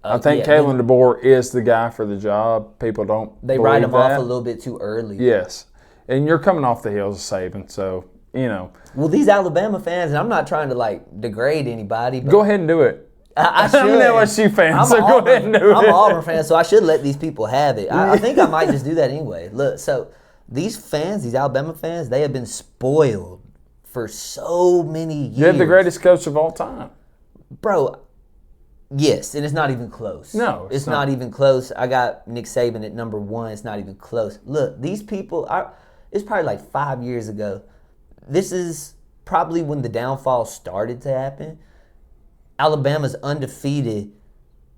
I think Kalen DeBoer is the guy for the job. People don't They believe write him off that. a little bit too early. Yes. And you're coming off the heels of Saban, so, Well, these Alabama fans, and I'm not trying to, degrade anybody. But go ahead and do it. I should. I'm an LSU fan, so go ahead and do it. I'm an Auburn fan, so I should let these people have it. I think I might just do that anyway. Look, so these fans, these Alabama fans, they have been spoiled for so many years. You have the greatest coach of all time. Bro, yes, and it's not even close. No, it's not even close. I got Nick Saban at number 1. It's not even close. Look, these people, it's probably like 5 years ago. This is probably when the downfall started to happen. Alabama's undefeated.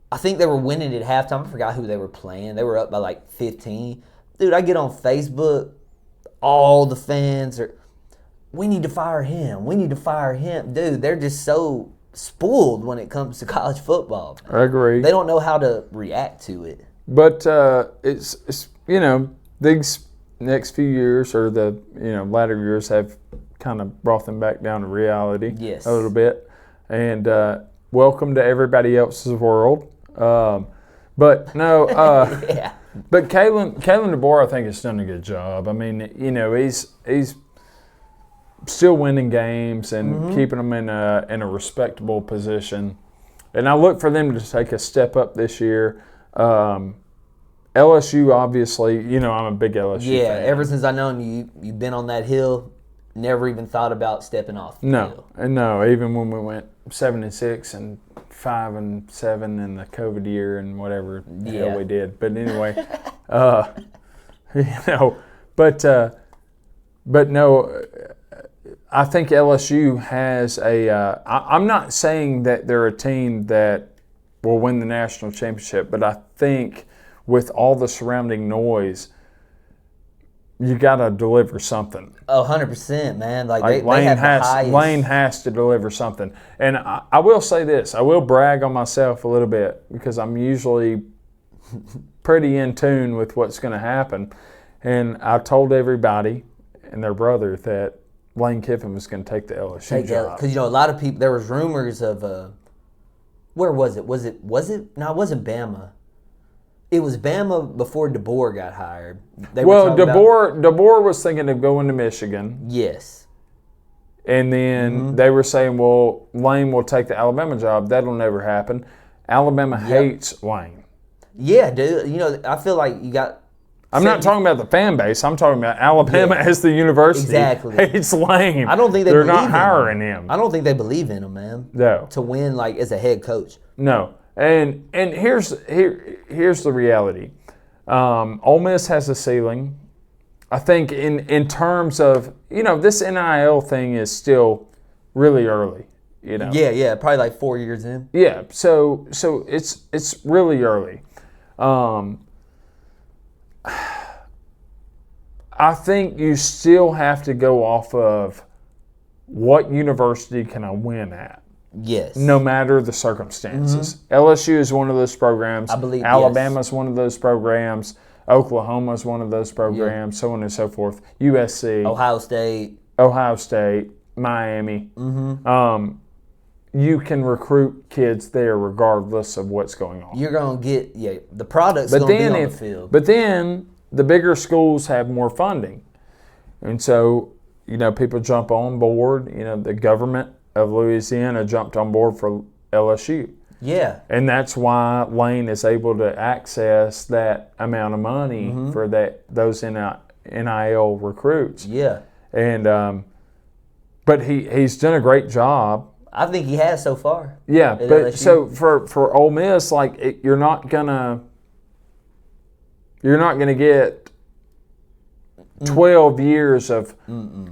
I think they were winning at halftime. I forgot who they were playing. They were up by like 15. Dude, I get on Facebook. All the fans are, we need to fire him. We need to fire him. Dude, they're just so spoiled when it comes to college football. I agree. They don't know how to react to it. But it's these next few years or the latter years have kind of brought them back down to reality. Yes. A little bit. And welcome to everybody else's world. But no, Yeah. but Kalen DeBoer, I think, has done a good job. I mean, he's still winning games and keeping them in a respectable position. And I look for them to take a step up this year. LSU, obviously, I'm a big LSU fan. Ever since I known you, you've been on that hill. Never even thought about stepping off the hill. No, even when we went 7-6 and 5-7 in the COVID year and whatever the hell we did. But anyway, but no, I think LSU has I'm not saying that they're a team that will win the national championship, but I think with all the surrounding noise, you got to deliver something. 100%, man. Like they Lane have the highest. Lane has to deliver something. And I will say this. I will brag on myself a little bit because I'm usually pretty in tune with what's going to happen. And I told everybody and their brother that Lane Kiffin was going to take the LSU job. Because, a lot of people, there was rumors of, where was it? Was it? No, it wasn't Bama. It was Bama before DeBoer got hired. DeBoer was thinking of going to Michigan. Yes. And then they were saying, well, Lane will take the Alabama job. That'll never happen. Alabama hates Lane. Yeah, dude. I feel like you got... I'm not talking about the fan base. I'm talking about Alabama as the university. Exactly. Hates Lane. I don't think they're believe not in hiring him. I don't think they believe in him, man. No. To win, as a head coach. No. And here's the reality. Ole Miss has a ceiling. I think in terms of, this NIL thing is still really early. Yeah, probably like 4 years in. Yeah, so it's really early. I think you still have to go off of what university can I win at. Yes. No matter the circumstances. LSU is one of those programs. I believe Alabama is one of those programs. Oklahoma is one of those programs, so on and so forth. USC. Ohio State. Miami. You can recruit kids there regardless of what's going on. You're going to get, the product's going to be on the field. But then the bigger schools have more funding. And so people jump on board. The government of Louisiana jumped on board for LSU. Yeah. And that's why Lane is able to access that amount of money for those NIL recruits. Yeah. And but he's done a great job. I think he has so far. Yeah, at but LSU. so for Ole Miss, like you're not gonna get 12 years of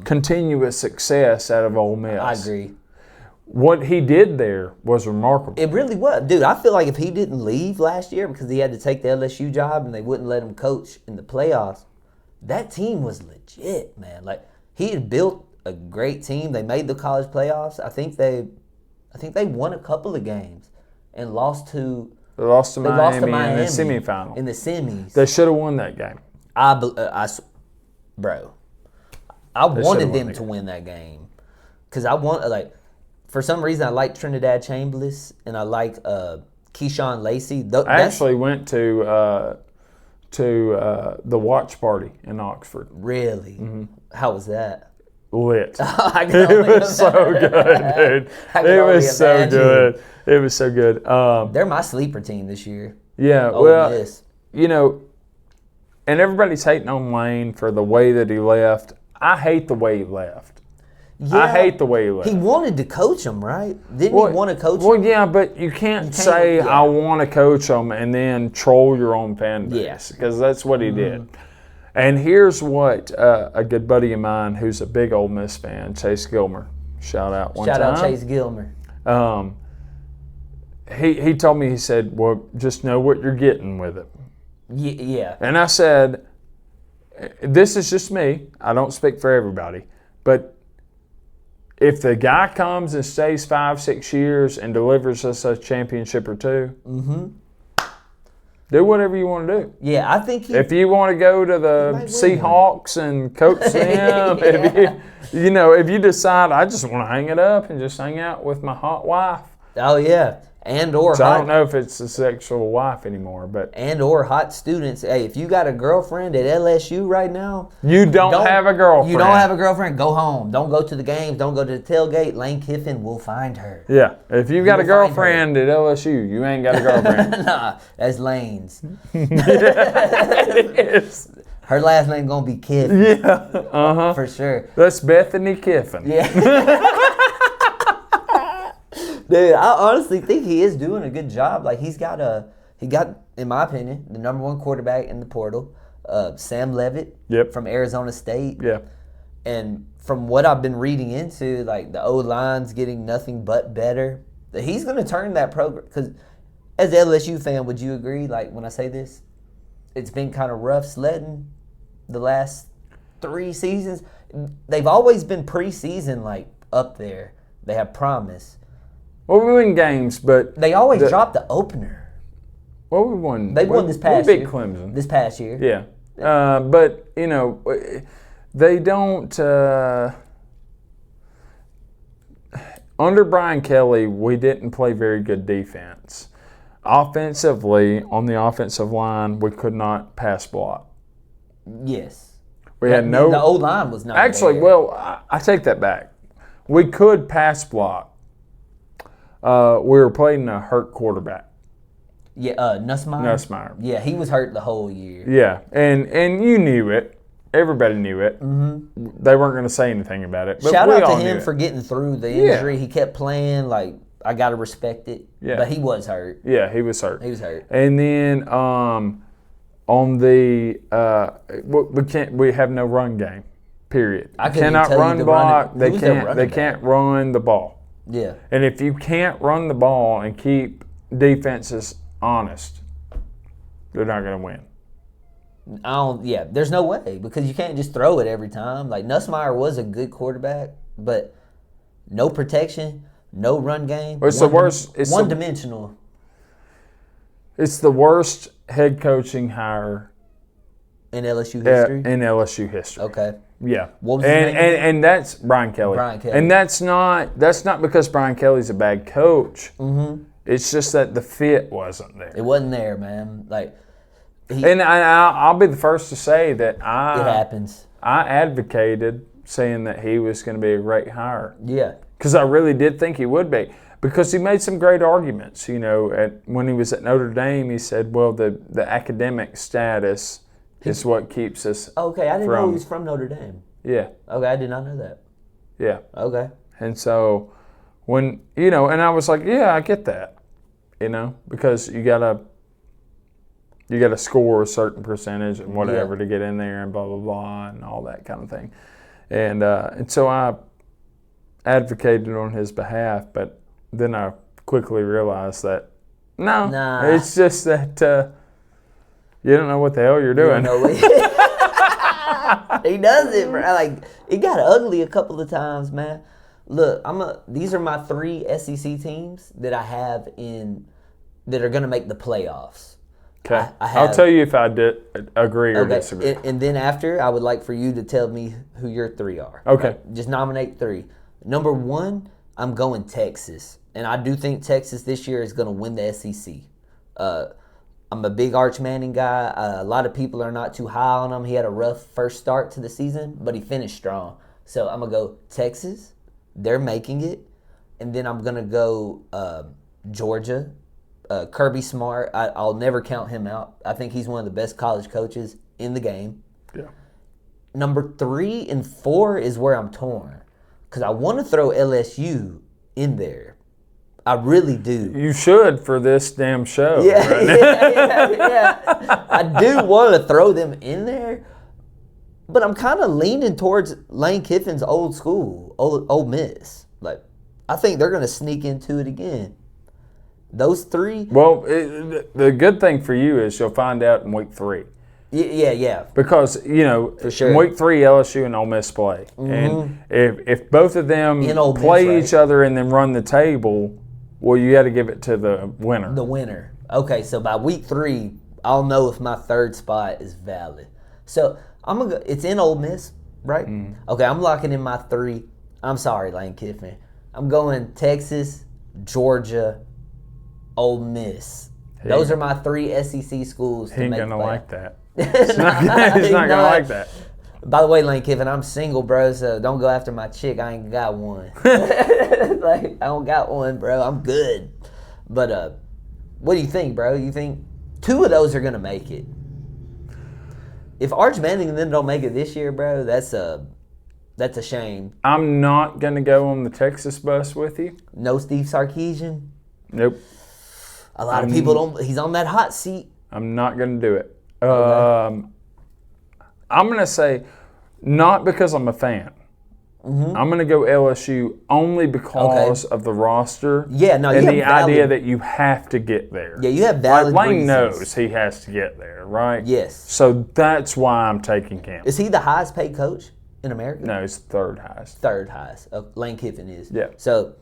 continuous success out of Ole Miss. I agree. What he did there was remarkable. It really was. Dude, I feel like if he didn't leave last year because he had to take the LSU job and they wouldn't let him coach in the playoffs, that team was legit, man. Like, he had built a great team. They made the college playoffs. I think they won a couple of games and lost to Miami in the semifinal. In the semis. They should have won that game. I wanted them to win that game because for some reason I like Trinidad Chambliss and I like Keyshawn Lacey. I actually went to the watch party in Oxford. Really? Mm-hmm. How was that? Lit. It was so good, dude. It was so good. It was so good. They're my sleeper team this year. Yeah, and everybody's hating on Lane for the way that he left. I hate the way he left. Yeah, I hate the way he left. He wanted to coach him, right? Didn't he want to coach him? Well, yeah, but you can't say, I want to coach him and then troll your own fan base because that's what he did. And here's what a good buddy of mine who's a big Ole Miss fan, Chase Gilmer, shout out Chase Gilmer. He told me, he said, well, just know what you're getting with it. Yeah. And I said, this is just me. I don't speak for everybody. But if the guy comes and stays 5-6 years and delivers us a championship or two, do whatever you want to do. Yeah, I think if you want to go to the Seahawks and coach them, if you decide I just want to hang it up and just hang out with my hot wife. Oh yeah. I don't know if it's a sexual wife anymore, but hot students. Hey, if you got a girlfriend at LSU right now, you don't have a girlfriend. You don't have a girlfriend. Go home. Don't go to the games. Don't go to the tailgate. Lane Kiffin will find her. Yeah, if you got a girlfriend at LSU, you ain't got a girlfriend. Nah, that's Lane's. It is. Her last name gonna be Kiffin. Yeah, for sure. That's Bethany Kiffin. Yeah. Dude, I honestly think he is doing a good job. Like he got, in my opinion, the number one quarterback in the portal, Sam Leavitt from Arizona State. Yeah. And from what I've been reading into, like the O-line's getting nothing but better. He's going to turn that program. Because as an LSU fan, would you agree, like when I say this, it's been kind of rough sledding the last 3 seasons. They've always been preseason, like up there. They have promise. Well, we win games, but they always drop the opener. Well, we won. They won this past year. We beat Clemson. This past year. Yeah. But, they don't. Under Brian Kelly, we didn't play very good defense. Offensively, on the offensive line, we could not pass block. Yes. We had no. The O-line was not. Actually, there. well, I take that back. We could pass block. We were playing a hurt quarterback. Yeah, Nussmeier. Yeah, he was hurt the whole year. Yeah, and you knew it. Everybody knew it. Mm-hmm. They weren't going to say anything about it. But shout out to him for getting through the injury. Yeah. He kept playing. Like, I got to respect it. Yeah. But he was hurt. Yeah, he was hurt. And then on the we have no run game. Period. I cannot run block. They can't run the ball. Yeah. And if you can't run the ball and keep defenses honest, they're not going to win. There's no way because you can't just throw it every time. Like Nussmeier was a good quarterback, but no protection, no run game. Well, it's the worst. It's one-dimensional. It's the worst head coaching hire in LSU history. Okay. Yeah. What was his name? And that's Brian Kelly. And that's not because Brian Kelly's a bad coach. Mm-hmm. It's just that the fit wasn't there. It wasn't there, man. Like, I'll be the first to say that it happens. I advocated saying that he was going to be a great hire. Yeah. Because I really did think he would be. Because he made some great arguments. When he was at Notre Dame, he said, well, the academic status is what keeps us Okay, I didn't know he was from Notre Dame. Yeah. Okay, I did not know that. Yeah. Okay. And so when, and I was like, yeah, I get that, because you gotta score a certain percentage and whatever to get in there and blah, blah, blah, and all that kind of thing. And so I advocated on his behalf, but then I quickly realized that, no, it's just that you don't know what the hell you're doing. He does it, bro. Like, it got ugly a couple of times, man. Look, these are my 3 SEC teams that I have that are going to make the playoffs. Okay. I'll tell you if I did agree or disagree. And then after, I would like for you to tell me who your 3 are. Okay. Right? Just nominate 3. Number 1, I'm going Texas. And I do think Texas this year is going to win the SEC. I'm a big Arch Manning guy. A lot of people are not too high on him. He had a rough first start to the season, but he finished strong. So I'm going to go Texas. They're making it. And then I'm going to go Georgia. Kirby Smart, I'll never count him out. I think he's one of the best college coaches in the game. Yeah. Number 3 and 4 is where I'm torn. Because I want to throw LSU in there. I really do. You should for this damn show. Yeah, right? yeah. I do want to throw them in there, but I'm kind of leaning towards Lane Kiffin's old school, Ole Miss. Like, I think they're going to sneak into it again. Those 3. Well, the good thing for you is you'll find out in week 3. Yeah. Because, for sure. in week 3, LSU and Ole Miss play. And if both of them play each other and then run the table, well, you got to give it to the winner. The winner. Okay, so by week 3, I'll know if my 3rd spot is valid. So I'm gonna go. It's in Ole Miss, right? Okay, I'm locking in my 3. I'm sorry, Lane Kiffin. I'm going Texas, Georgia, Ole Miss. Those are my 3 SEC schools. He ain't gonna like that. He's not gonna like that. By the way, Lane Kiffin, I'm single, bro, so don't go after my chick. I ain't got one. Like, I don't got one, bro. I'm good. But what do you think, bro? You think 2 of those are going to make it? If Arch Manning and them don't make it this year, bro, that's a shame. I'm not going to go on the Texas bus with you. No Steve Sarkisian? Nope. A lot of people don't. He's on that hot seat. I'm not going to do it. Okay. I'm going to say, not because I'm a fan. I'm going to go LSU only because of the roster. Yeah, no, and the idea that you have to get there. Yeah, you have valid Lane reasons. knows he has to get there, right? Yes. So that's why I'm taking Campbell. Is he the highest paid coach in America? No, he's the 3rd highest. 3rd highest. Lane Kiffin is. Yeah. So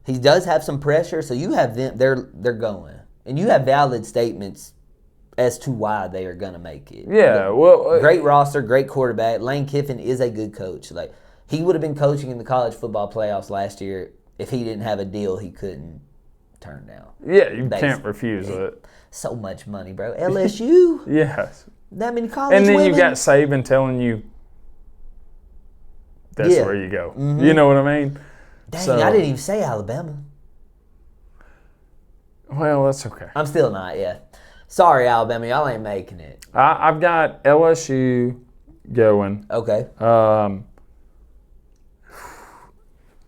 he does have some pressure. So you have them. They're going, and you have valid statements as to why they are going to make it. Yeah, well... great roster, great quarterback. Lane Kiffin is a good coach. Like, he would have been coaching in the college football playoffs last year if he didn't have a deal he couldn't turn down. Yeah, you can't refuse it. So much money, bro. LSU? Yes. That many college And then women? you got Saban telling you that's where you go. You know what I mean? Dang, I didn't even say Alabama. Well, that's okay. I'm still not, yeah. Sorry, Alabama. Y'all ain't making it. I've got LSU going. Okay.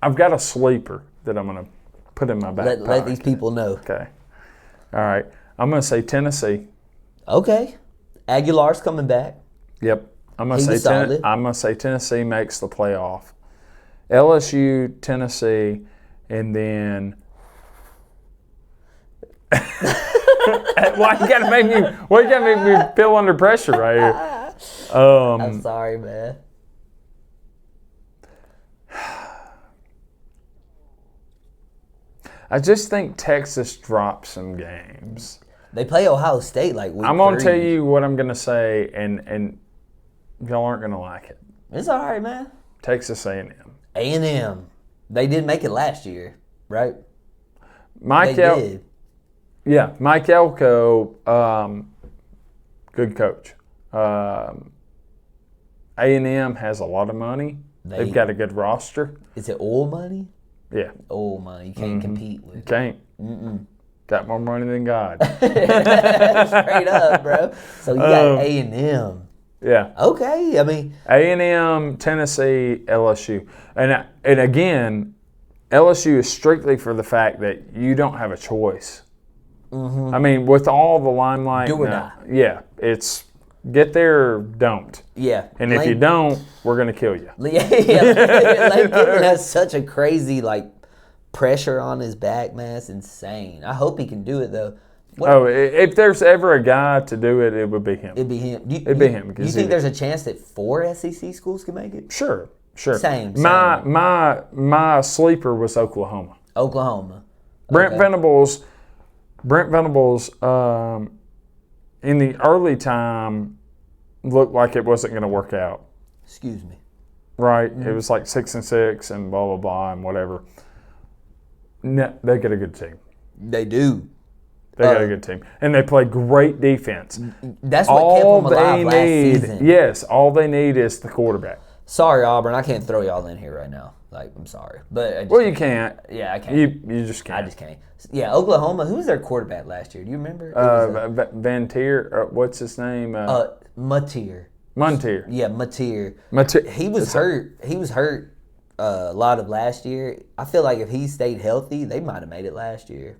I've got a sleeper that I'm going to put in my back pocket. Let these people know. Okay. All right. I'm going to say Tennessee. Okay. Aguilar's coming back. Yep. I'm going to say Tennessee makes the playoff. LSU, Tennessee, and then why you gotta make me feel under pressure right here? I'm sorry, man. I just think Texas drops some games. They play Ohio State like week I'm gonna 3. tell you what I'm gonna say, and y'all aren't gonna like it. It's all right, man. Texas A&M. A&M. They did make it last year, right? Mike did. Yeah, Mike Elko, good coach. A&M has a lot of money, They've got a good roster. Is it oil money? Yeah. Oil money. You can't compete with. Can't. Got more money than God. Straight up, bro. So you got A&M. Yeah. Okay. I mean, A&M, Tennessee, LSU. And again, LSU is strictly for the fact that you don't have a choice. I mean, with all the limelight. Do or die. Yeah. It's get there or don't. Yeah. And if you don't, we're going to kill you. Lane Kiffin has such a crazy, like, pressure on his back, man. It's insane. I hope he can do it, though. If there's ever a guy to do it, it would be him. It'd be him. It'd be him. You think there's a chance that 4 SEC schools can make it? Sure. Same. My sleeper was Oklahoma. Oklahoma. Brent Venables, in the early time, looked like it wasn't going to work out. Excuse me. Right? It was like 6-6 and blah, blah, blah, and whatever. No, they get a good team. They do. They got a good team. And they play great defense. That's what kept them alive last season. Yes, all they need is the quarterback. Sorry, Auburn. I can't throw y'all in here right now. Like, I'm sorry. But you can't. Yeah, I can't. You just can't. I just can't. Yeah, Oklahoma. Who was their quarterback last year? Do you remember? Van Tier. What's his name? Matier. Montier. Yeah, Matier. Matier. He was hurt. He was hurt a lot of last year. I feel like if he stayed healthy, they might have made it last year.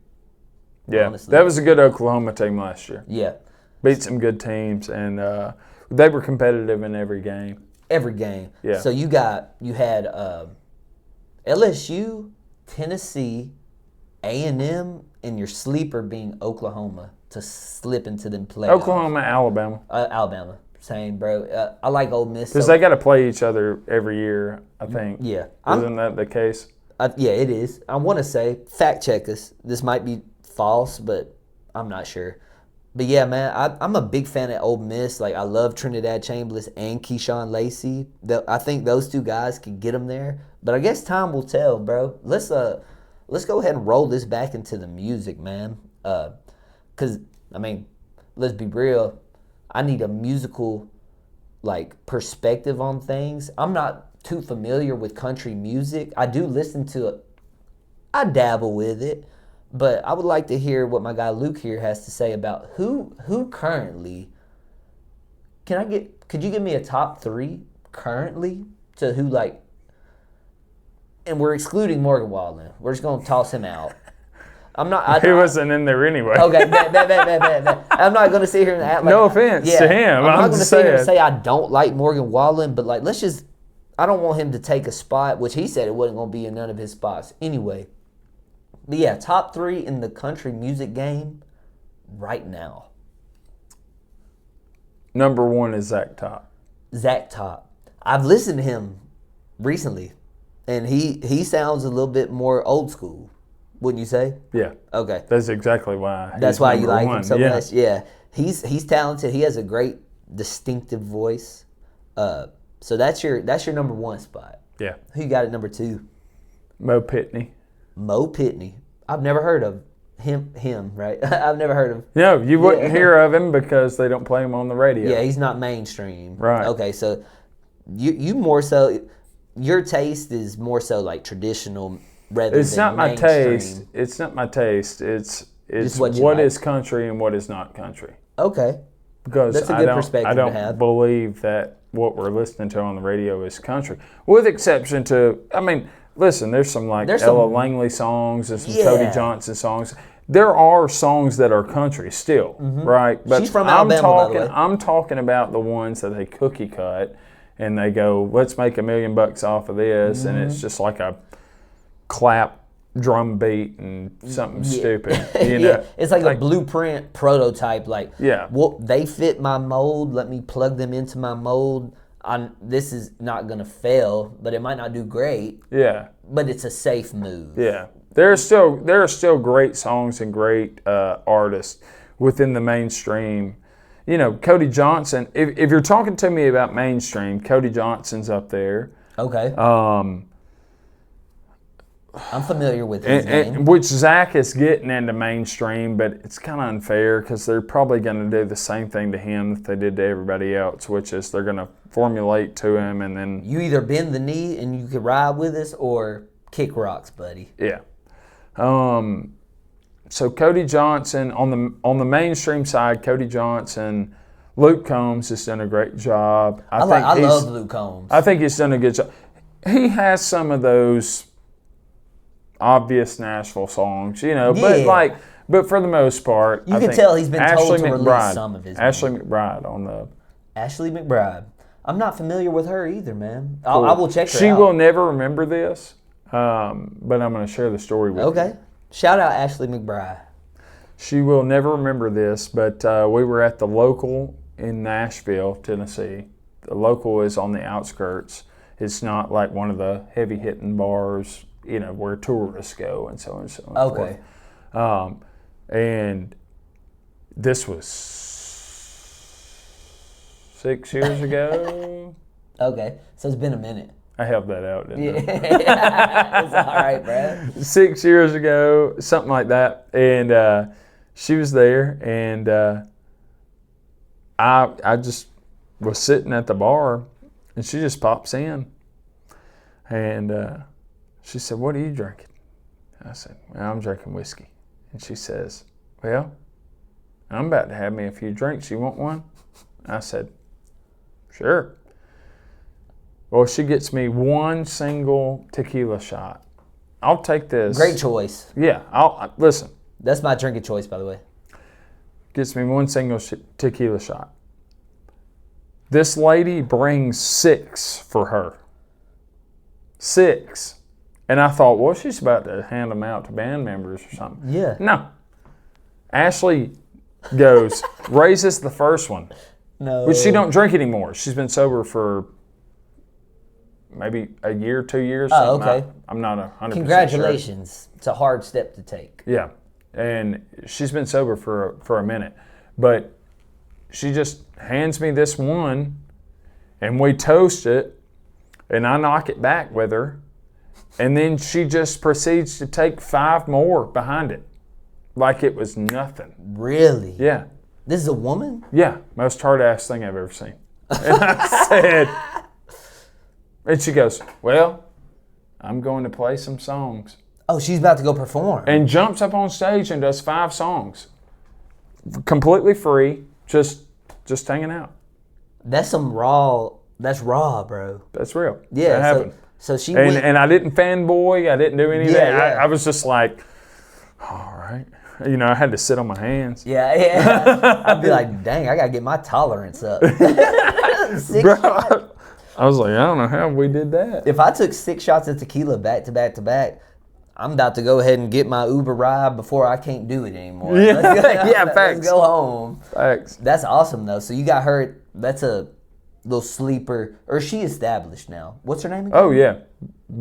Yeah, honestly. That was a good Oklahoma team last year. Yeah. Beat some good teams, and they were competitive in every game. Every game. Yeah. So you had LSU, Tennessee, A&M, and your sleeper being Oklahoma to slip into them playoffs. Oklahoma, Alabama. Alabama. Same, bro. I like Ole Miss. Because they got to play each other every year, I think. Yeah. Isn't that the case? Yeah, it is. I want to say, fact check us. This might be false, but I'm not sure. But yeah, man, I'm a big fan of Ole Miss. Like, I love Trinidad Chambers and Keyshawn Lacey. I think those two guys could get them there. But I guess time will tell, bro. Let's go ahead and roll this back into the music, man. Because, I mean, let's be real. I need a musical, like, perspective on things. I'm not too familiar with country music. I do listen to it. I dabble with it. But I would like to hear what my guy Luke here has to say about who currently. Could you give me a top 3 currently to who, like, and we're excluding Morgan Wallen. We're just gonna toss him out. He wasn't in there anyway. Okay, bet. I'm not gonna sit here and act like. No offense to him. I'm not gonna sit here and say I don't like Morgan Wallen, but, like, let's just. I don't want him to take a spot, which he said it wasn't gonna be in none of his spots anyway. But yeah, top 3 in the country music game right now. Number 1 is Zach Top. Zach Top. I've listened to him recently, and he sounds a little bit more old school, wouldn't you say? Yeah. Okay. That's exactly why. That's why you like 1. him so much. Yeah. He's talented. He has a great distinctive voice. So that's your number 1 spot. Yeah. Who you got at number 2? Mo Pitney. Mo Pitney. I've never heard of him, right? I've never heard of. No, you wouldn't hear of him because they don't play him on the radio. Yeah, he's not mainstream. Right. Okay, so you more so, your taste is more so like traditional rather it's than not my mainstream. taste. It's not my taste. It's what what like. is country and what is not country. Okay. Because That's a good perspective I don't to have. believe that what we're listening to on the radio is country, with exception to, I mean, listen, there's some Ella Langley songs and some Cody Johnson songs. There are songs that are country still, right? But she's from Alabama, by the way. I'm talking about the ones that they cookie cut and they go, let's make $1 million off of this, and it's just like a clap drum beat and something stupid. You know? It's like a blueprint prototype. Like, yeah, well, they fit my mold. Let me plug them into my mold. This is not going to fail, but it might not do great. Yeah. But it's a safe move. Yeah. There are still great songs and great artists within the mainstream. You know, Cody Johnson, if you're talking to me about mainstream, Cody Johnson's up there. Okay. I'm familiar with his name. which Zach is getting into mainstream, but it's kind of unfair because they're probably going to do the same thing to him that they did to everybody else, which is they're going to formulate to him and then... You either bend the knee and you could ride with us or kick rocks, buddy. Yeah. So Cody Johnson, on the mainstream side, Cody Johnson, Luke Combs has done a great job. I love Luke Combs. I think he's done a good job. He has some of those obvious Nashville songs, but for the most part, you can tell he's been told to release some of his. Ashley McBride on the. Ashley McBride. I'm not familiar with her either, man. Cool. I will check her out. She will never remember this, but I'm going to share the story with you. Okay. Shout out Ashley McBride. She will never remember this, but we were at the local in Nashville, Tennessee. The local is on the outskirts. It's not like one of the heavy-hitting bars, where tourists go and so on and so on. Okay. And this was 6 years ago. Okay. So it's been a minute. I helped that out, didn't I? It's all right, Brad. 6 years ago, something like that. And she was there, and I just was sitting at the bar, and she just pops in. And she said, "What are you drinking?" I said, "Well, I'm drinking whiskey." And she says, "Well, I'm about to have me a few drinks. You want one?" I said, "Sure." Well, she gets me one single tequila shot. I'll take this. Great choice. Yeah, listen. That's my drinking choice, by the way. Gets me one single tequila shot. This lady brings 6 for her. 6. And I thought, well, she's about to hand them out to band members or something. Yeah. No. Ashley goes, raises the first one. No. Which she don't drink anymore. She's been sober for maybe a year, 2 years. Oh, okay. I'm not 100% Congratulations. sure. It's a hard step to take. Yeah. And she's been sober for a minute. But she just hands me this one, and we toast it, and I knock it back with her. And then she just proceeds to take 5 more behind it. Like it was nothing. Really? Yeah. This is a woman? Yeah. Most hard-ass thing I've ever seen. And I said... And she goes, "Well, I'm going to play some songs." Oh, she's about to go perform. And jumps up on stage and does 5 songs. Completely free, just hanging out. That's raw, bro. That's real. Yeah. That happened. So she and, went. And I didn't fanboy. I didn't do anything. Yeah. I was just like, all right. I had to sit on my hands. Yeah. I'd be like, dang, I got to get my tolerance up. 6 Bro, shots. I was like, I don't know how we did that. If I took 6 shots of tequila back to back to back, I'm about to go ahead and get my Uber ride before I can't do it anymore. Yeah, facts. Let's go home. Facts. That's awesome, though. So you got her. That's a little sleeper. Or is she established now? What's her name again? Oh, yeah.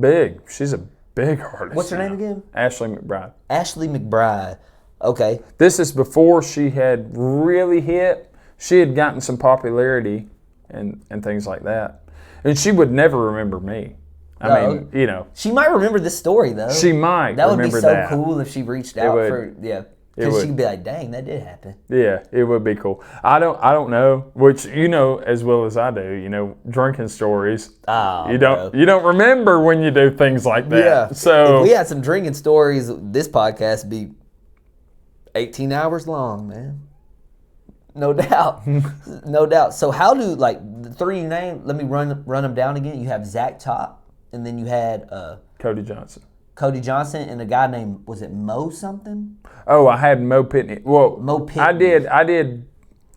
Big. She's a big artist. What's her name again? Ashley McBride. Ashley McBride. Okay. This is before she had really hit. She had gotten some popularity and things like that. And she would never remember me. I mean, She might remember this story, though. She might That would be remember so that. cool if she reached out would. Because she'd be like, dang, that did happen. Yeah, it would be cool. I don't know, which you know as well as I do, drinking stories. Oh, you don't remember when you do things like that. Yeah. So if we had some drinking stories, this podcast would be 18 hours long, man. No doubt. No doubt. So how do, the 3 names, let me run them down again. You have Zach Top, and then you had Cody Johnson. Cody Johnson, and a guy named, was it Mo something? Oh, I had Mo Pitney. Well, Mo Pitney.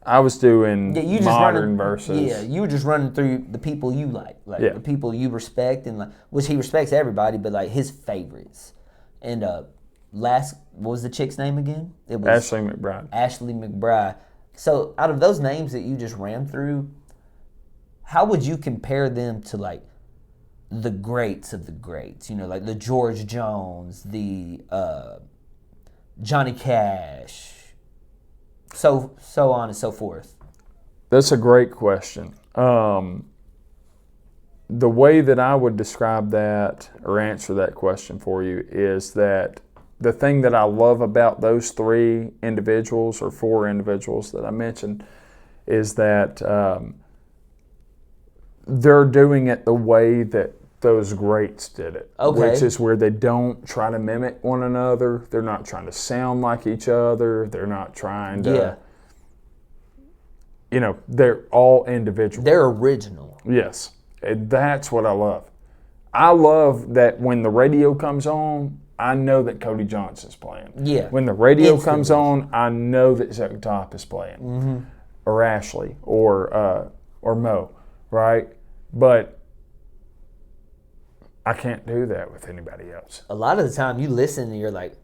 I was doing modern verses. Yeah, you were just running through the people you like the people you respect, and which he respects everybody, but his favorites. And what was the chick's name again? It was Ashley McBride. Ashley McBride. So out of those names that you just ran through, how would you compare them to the greats of the greats? Like the George Jones, the Johnny Cash, so on and so forth. That's a great question. the way that I would describe that or answer that question for you is that the thing that I love about those 3 individuals or 4 individuals that I mentioned is that they're doing it the way that those greats did it, which is where they don't try to mimic one another. They're not trying to sound like each other. They're not trying to, they're all individual. They're original. Yes. And that's what I love. I love that when the radio comes on, I know that Cody Johnson's playing. Yeah. When the radio comes on, I know that Zach Top is playing, or Ashley, or Mo, right? But I can't do that with anybody else. A lot of the time you listen and you're like,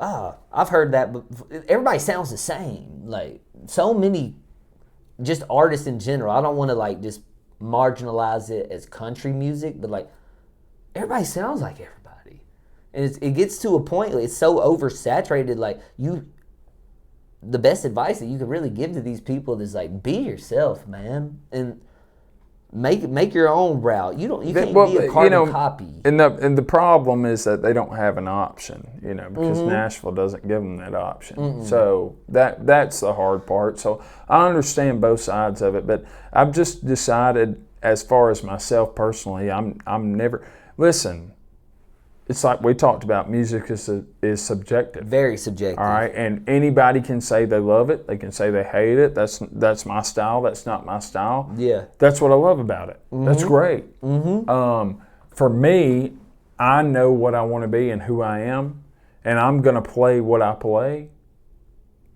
I've heard that, but everybody sounds the same. Like, so many just artists in general. I don't want to like just marginalize it as country music, but like everybody sounds like everybody. And it gets to a point, it's so oversaturated, like the best advice that you could really give to these people is like, be yourself, man. And make your own route. You can't be a carbon copy. And the problem is that they don't have an option, because Nashville doesn't give them that option. So that's the hard part. So I understand both sides of it, but I've just decided, as far as myself personally, I'm never listen. It's like we talked about, music is subjective. Very subjective. All right, and anybody can say they love it. They can say they hate it. That's my style. That's not my style. Yeah. That's what I love about it. That's great. For me, I know what I want to be and who I am, and I'm going to play what I play.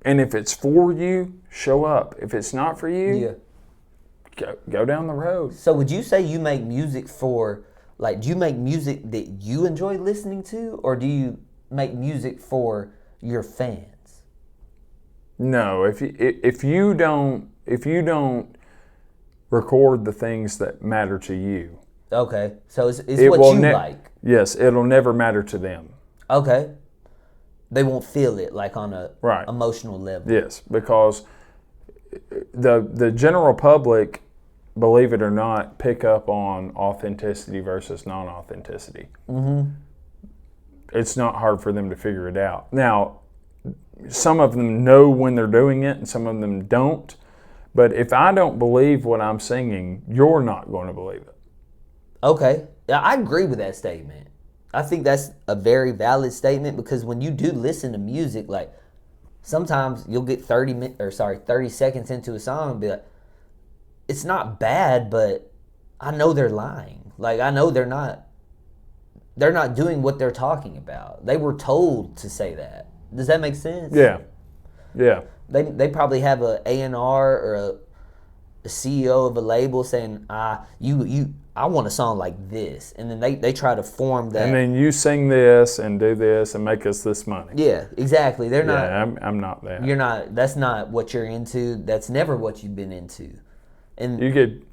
And if it's for you, show up. If it's not for you, go down the road. So would you say you make music for... Like, do you make music that you enjoy listening to, or do you make music for your fans? No, if you don't record the things that matter to you. Okay, so it's what you like. Yes, it'll never matter to them. Okay, they won't feel it like on a emotional level. Yes, because the general public, believe it or not, pick up on authenticity versus non-authenticity. It's not hard for them to figure it out. Now, some of them know when they're doing it and some of them don't. But if I don't believe what I'm singing, you're not going to believe it. Okay. Yeah, I agree with that statement. I think that's a very valid statement, because when you do listen to music, like sometimes you'll get 30 seconds into a song and be like, it's not bad, but I know they're lying. Like, I know they're not doing what they're talking about. They were told to say that. Does that make sense? Yeah. Yeah. They probably have a A&R or a CEO of a label saying, I want a song like this. And then they try to form that. And then you sing this and do this and make us this money. Yeah, exactly. They're not. Yeah, I'm not that. You're not. That's not what you're into. That's never what you've been into. And you could,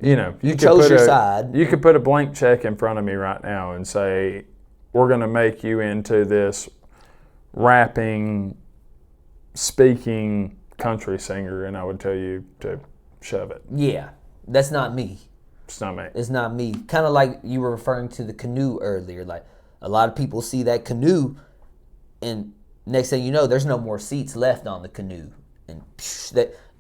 you chose your side. You could put a blank check in front of me right now and say, we're going to make you into this rapping, speaking country singer, and I would tell you to shove it. Yeah, that's not me. It's not me. It's not me. Kind of like you were referring to the canoe earlier. Like, a lot of people see that canoe, and next thing you know, there's no more seats left on the canoe.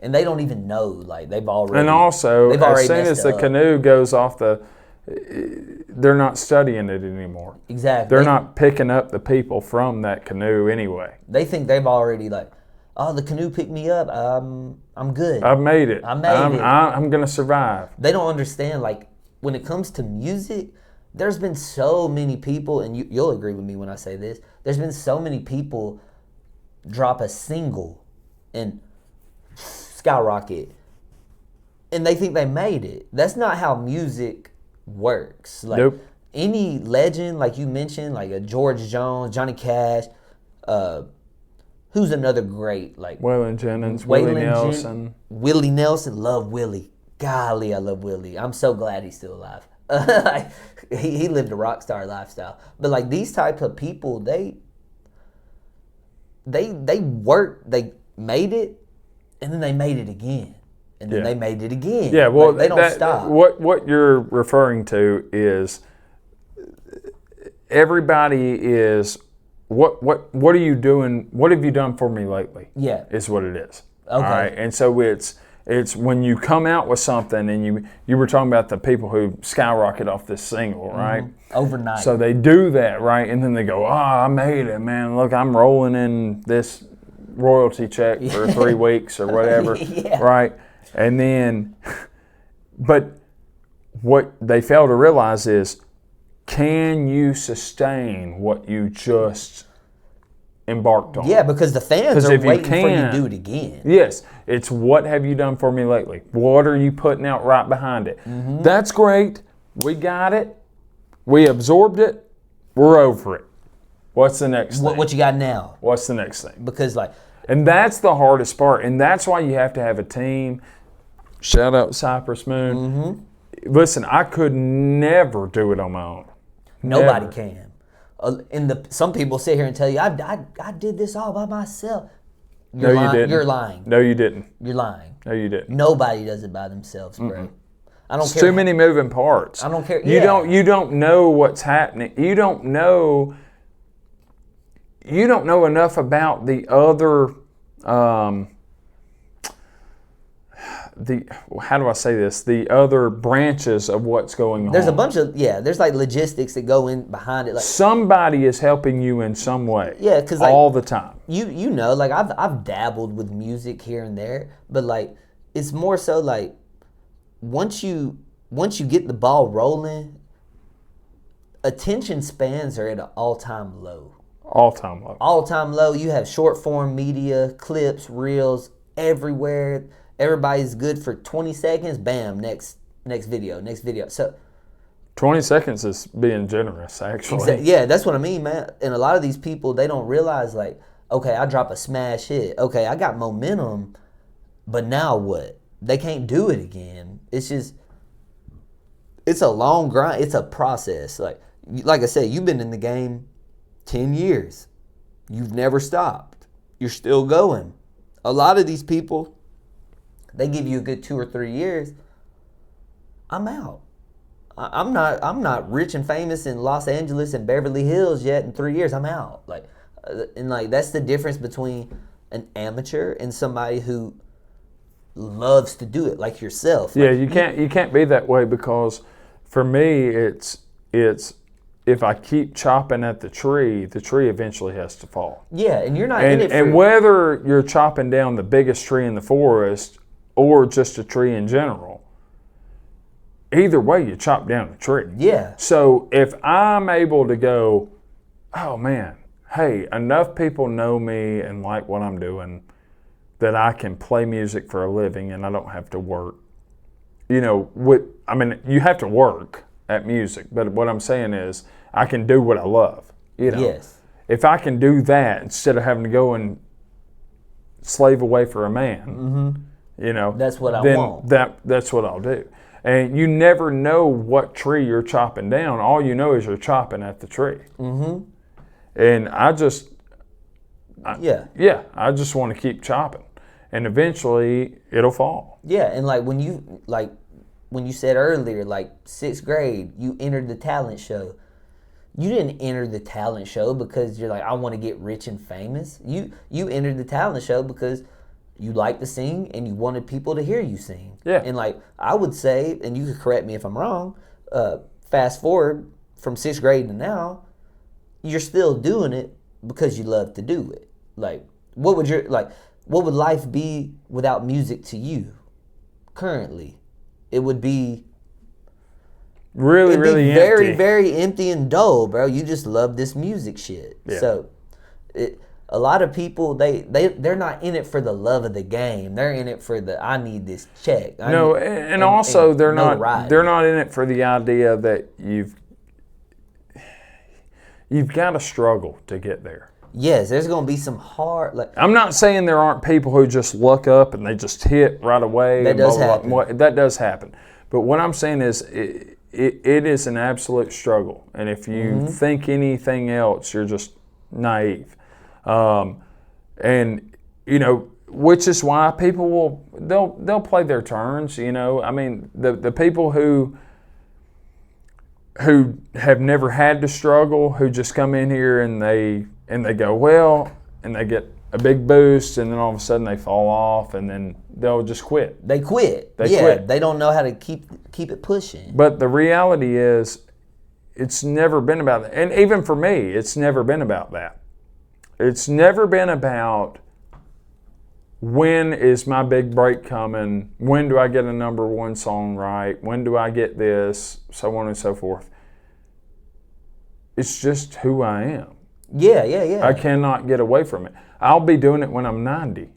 And they don't even know, like, they've already. And also, as soon as the canoe goes off they're not studying it anymore. Exactly. They're not picking up the people from that canoe anyway. They think they've already, like, oh, the canoe picked me up. I'm good. I've made it. I'm going to survive. They don't understand, like, when it comes to music, there's been so many people, and you'll agree with me when I say this, there's been so many people drop a single and skyrocket, and they think they made it. That's not how music works. Like, nope. Any legend, like you mentioned, like a George Jones, Johnny Cash, who's another great, like Waylon Jennings, Willie Nelson. Willie Nelson, love Willie. Golly, I love Willie. I'm so glad he's still alive. He lived a rock star lifestyle. But like, these type of people, they worked, they made it, and then they made it again. and then Yeah. they made it again. Yeah, well, Like, they don't stop. What you're referring to is everybody is what are you doing? What have you done for me lately? Yeah. Is what it is. Okay. All right, and so it's when you come out with something, and you were talking about the people who skyrocket off this single, right? Overnight. So they do that, right? And then they go, I made it, man. Look, I'm rolling in this royalty check for 3 weeks or whatever, Yeah. right? And then, but what they fail to realize is, can you sustain what you just embarked on? Yeah, because the fans are if you waiting for you to can't- do it again. Yes, it's what have you done for me lately? What are you putting out right behind it? That's great. We got it. We absorbed it. We're over it. What's the next thing? What you got now? What's the next thing? Because like, And that's the hardest part. And that's why you have to have a team. Shout out Cypress Moon. Listen, I could never do it on my own. nobody Never. can. Some people sit here and tell you, I did this all by myself. No, you didn't. You're lying. No, you didn't. You're lying. No, you didn't. Nobody does it by themselves, bro. I don't It's care. too many moving parts. I don't care. You Yeah. you don't know what's happening. You don't know enough about the other how do I say this? The other branches of what's going on. There's a bunch of there's like logistics that go in behind it. Like Somebody is helping you in some way. Yeah, 'cause, like, all the time. you know, like I've dabbled with music here and there, but like it's more so like once you get the ball rolling, attention spans are at an all-time low. All time low. All-time low. You have short form media, clips, reels everywhere. Everybody's good for 20 seconds. Bam, next video. So 20 seconds is being generous, actually. yeah, that's what I mean, man. And a lot of these people, they don't realize, like, okay, I drop a smash hit. Okay, I got momentum, but now what? They can't do it again. It's just, it's a long grind. It's a process. Like I said, you've been in the game 10 years. You've never stopped. You're still going. A lot of these people, they give you a good 2 or 3 years. I'm out. I'm not rich and famous in Los Angeles and Beverly Hills yet. In 3 years, I'm out. And that's the difference between an amateur and somebody who loves to do it, like yourself. Yeah, you can't be that way, because for me it's if I keep chopping at the tree eventually has to fall. Yeah, and you're not in it for... And whether you're chopping down the biggest tree in the forest or just a tree in general, either way you chop down a tree. Yeah. So if I'm able to go, oh man, hey, enough people know me and like what I'm doing that I can play music for a living and I don't have to work. You have to work at music, but what I'm saying is I can do what I love. Yes. If I can do that instead of having to go and slave away for a man, That's what I then want. That's what I'll do. And you never know what tree you're chopping down. All you know is you're chopping at the tree. Mm-hmm. And I just want to keep chopping, and eventually it'll fall. Yeah, and when you said earlier, like 6th grade, you entered the talent show. You didn't enter the talent show because you're like, I want to get rich and famous. You entered the talent show because you like to sing and you wanted people to hear you sing. Yeah. And I would say, and you could correct me if I'm wrong, fast forward from 6th grade to now, you're still doing it because you love to do it. What would life be without music to you currently? It would be Really very, empty. very empty and dull, bro. You just love this music shit. Yeah. So, a lot of people they're not in it for the love of the game. They're in it for the I need this check. They're not in it for the idea that you've got to struggle to get there. Yes, there's gonna be some hard. I'm not saying there aren't people who just look up and they just hit right away. That does happen. That does happen. But what I'm saying is it is an absolute struggle. And if you think anything else, you're just naive. And, which is why people they'll play their turns. I mean, the people who have never had to struggle, who just come in here and they go well, and they get a big boost, and then all of a sudden they fall off, and then they'll just quit. They quit. They don't know how to keep it pushing. But the reality is, it's never been about that. And even for me, it's never been about that. It's never been about when is my big break coming, when do I get a number one song right, when do I get this, so on and so forth. It's just who I am. Yeah. I cannot get away from it. I'll be doing it when I'm 90.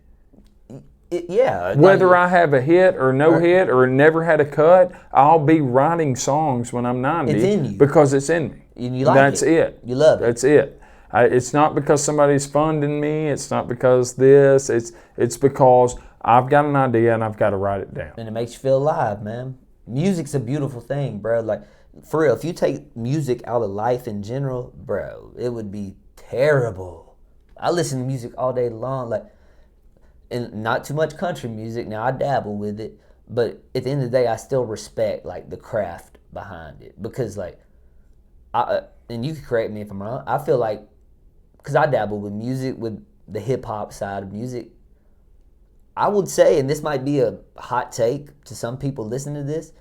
Yeah. Whether I have a hit or no hit or never had a cut, I'll be writing songs when I'm 90. It's in you. Because it's in me. And you like That's it. You love it. That's it. It's not because somebody's funding me. It's not because this. It's because I've got an idea and I've got to write it down. And it makes you feel alive, man. Music's a beautiful thing, bro. Like, for real, if you take music out of life in general, bro, it would be terrible. I listen to music all day long, like, and not too much country music. Now, I dabble with it, but at the end of the day, I still respect, like, the craft behind it. Because, like, and you can correct me if I'm wrong, I feel like, because I dabble with music, with the hip-hop side of music, I would say, and this might be a hot take to some people listening to this,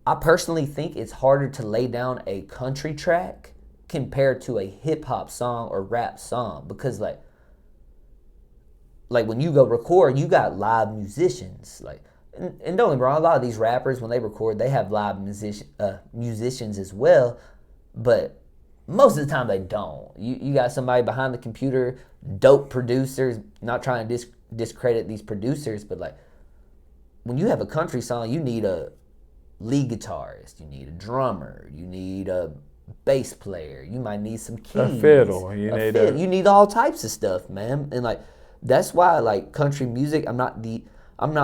I personally think it's harder to lay down a country track compared to a hip-hop song or rap song. Because, like when you go record, you got live musicians. Like, and don't get me wrong, a lot of these rappers, when they record, they have live musicians as well. But most of the time they don't. You got somebody behind the computer, dope producers, not trying to discredit these producers, but like when you have a country song, you need a lead guitarist, you need a drummer, you need a bass player, you might need some keys. A fiddle. You need all types of stuff, man. And like that's why like country music, I'm not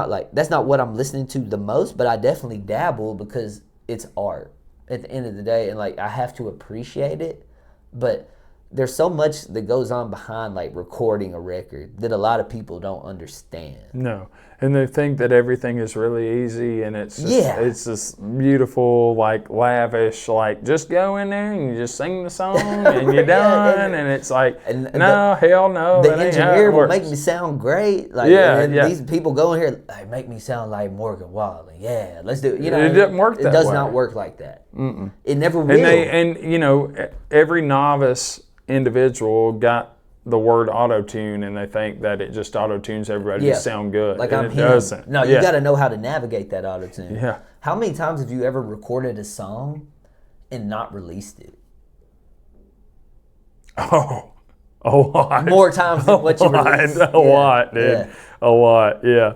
like that's not what I'm listening to the most, but I definitely dabble because it's art at the end of the day, and like I have to appreciate it. But there's so much that goes on behind like recording a record that a lot of people don't understand. No, and they think that everything is really easy and it's this beautiful, like lavish, like just go in there and you just sing the song and you're done. And it's like, hell no. The engineer will make me sound great. Like, these people go in here, they make me sound like Morgan Wallen. Yeah, let's do it. You know, it doesn't work that way. It does not work like that. Mm-mm. It never will. And every novice individual got the word auto-tune and they think that it just auto-tunes everybody to sound good. Like and I'm it him. doesn't. No, you got to know how to navigate that auto-tune. Yeah. How many times have you ever recorded a song and not released it? Oh, a lot. More times than what you released. A lot, dude. Yeah. A lot, yeah.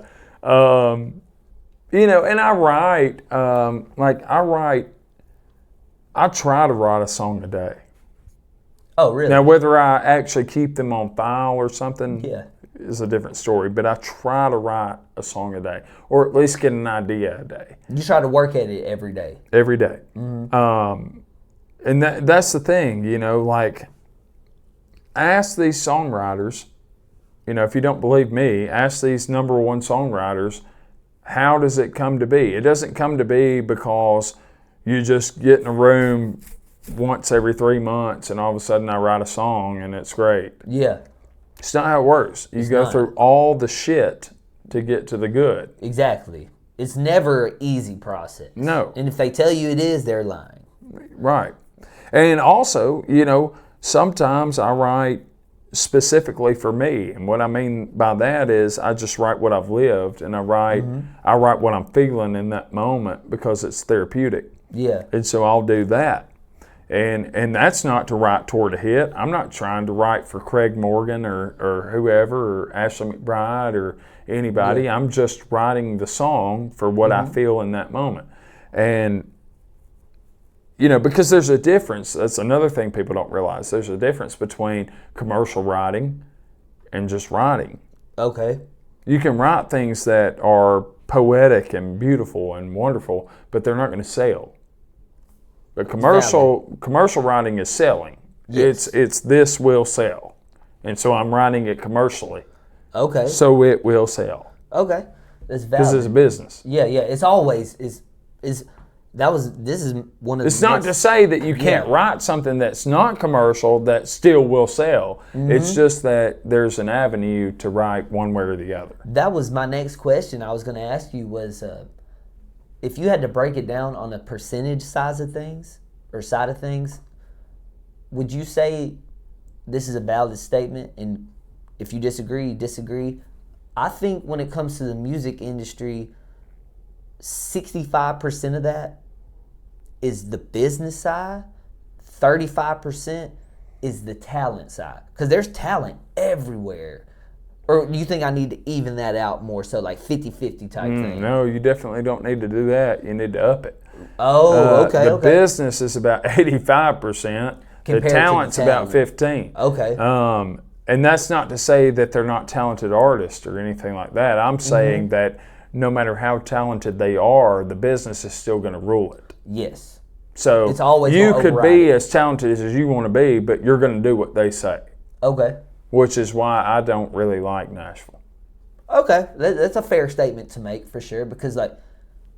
And I write, I try to write a song a day. Oh, really? Now, whether I actually keep them on file or something is a different story, but I try to write a song a day, or at least get an idea a day. You try to work at it every day? Every day. Mm-hmm. And that's the thing, like, ask these songwriters, if you don't believe me, ask these number one songwriters, how does it come to be? It doesn't come to be because you just get in a room once every 3 months and all of a sudden I write a song and it's great. Yeah. It's not how it works. You go through all the shit to get to the good. Exactly. It's never an easy process. No. And if they tell you it is, they're lying. Right. And also, sometimes I write specifically for me. And what I mean by that is I just write what I've lived, and I write what I'm feeling in that moment because it's therapeutic. Yeah. And so I'll do that. And that's not to write toward a hit. I'm not trying to write for Craig Morgan or whoever or Ashley McBride or anybody. Yeah. I'm just writing the song for what I feel in that moment. And, because there's a difference. That's another thing people don't realize. There's a difference between commercial writing and just writing. Okay. You can write things that are poetic and beautiful and wonderful, but they're not going to sell. But commercial writing is selling. Yes. It's this will sell. And so I'm writing it commercially. Okay. So it will sell. Okay. That's valid. Because it's a business. Yeah. It's always this is one of It's the not next, to say that you can't write something that's not commercial that still will sell. It's just that there's an avenue to write one way or the other. That was my next question I was going to ask you was if you had to break it down on a percentage side of things, would you say this is a valid statement? And if you disagree, disagree. I think when it comes to the music industry, 65% of that is the business side, 35% is the talent side. Because there's talent everywhere. Or do you think I need to even that out more so like 50-50 type thing? No, you definitely don't need to do that. You need to up it. Oh, okay. The business is about 85%. The talent's about 15%. Okay. And that's not to say that they're not talented artists or anything like that. I'm saying that no matter how talented they are, the business is still going to rule it. Yes. So it's always you could be as talented as you want to be, but you're going to do what they say. Okay. Which is why I don't really like Nashville. Okay. That's a fair statement to make for sure, because like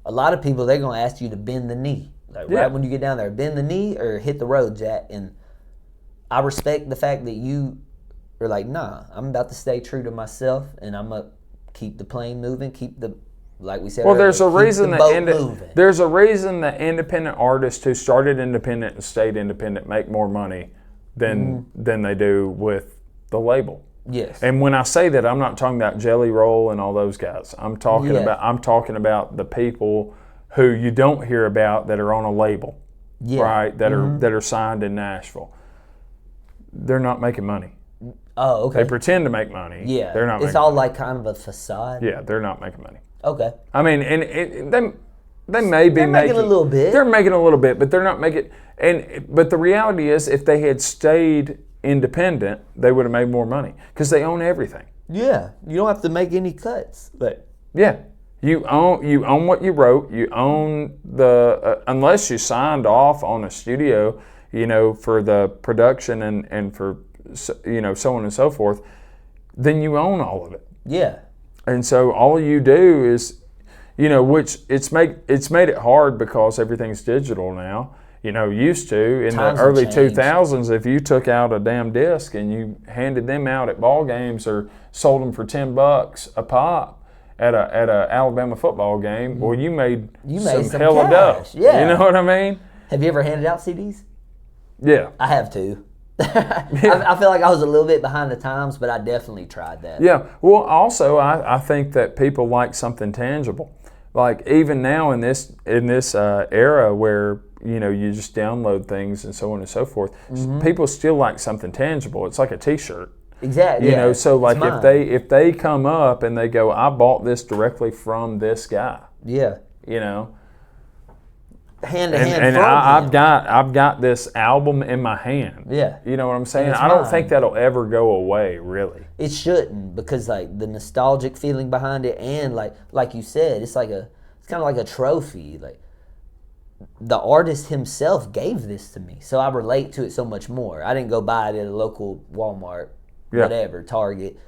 a lot of people, they're going to ask you to bend the knee. Like right when you get down there, bend the knee or hit the road, Jack. And I respect the fact that you are like, nah, I'm about to stay true to myself and I'm going to keep the plane moving, keep the, like we said earlier, there's a reason moving. There's a reason that independent artists who started independent and stayed independent make more money than they do with the label. Yes. And when I say that, I'm not talking about Jelly Roll and all those guys. I'm talking about the people who you don't hear about that are on a label, right? That are signed in Nashville. They're not making money. Oh, okay. They pretend to make money. Yeah. They're not. It's all like kind of a facade. Yeah, they're not making money. Okay. I mean, and they may be making a little bit. They're making a little bit, but they're not making. But the reality is, if they had stayed independent, they would have made more money because they own everything. Yeah, you don't have to make any cuts. But yeah, you own what you wrote. You own the unless you signed off on a studio, for the production and for so on and so forth, then you own all of it. Yeah. And so all you do is, which it's made it hard because everything's digital now. Used to in the early 2000s, if you took out a damn disc and you handed them out at ball games or sold them for $10 a pop at a Alabama football game, well, you made some hella dough. Yeah. You know what I mean? Have you ever handed out CDs? Yeah. I have too. I feel like I was a little bit behind the times, but I definitely tried that. Yeah. Well, also, I think that people like something tangible. Like even now in this era where you just download things and so on and so forth, people still like something tangible. It's like a T-shirt. Exactly. So like if they come up and they go, I bought this directly from this guy. Yeah. Hand to hand. And I've got this album in my hand. Yeah. You know what I'm saying? I don't think that'll ever go away, really. It shouldn't, because like the nostalgic feeling behind it, and like you said, it's kind of like a trophy. Like the artist himself gave this to me, so I relate to it so much more. I didn't go buy it at a local Walmart, whatever, Target.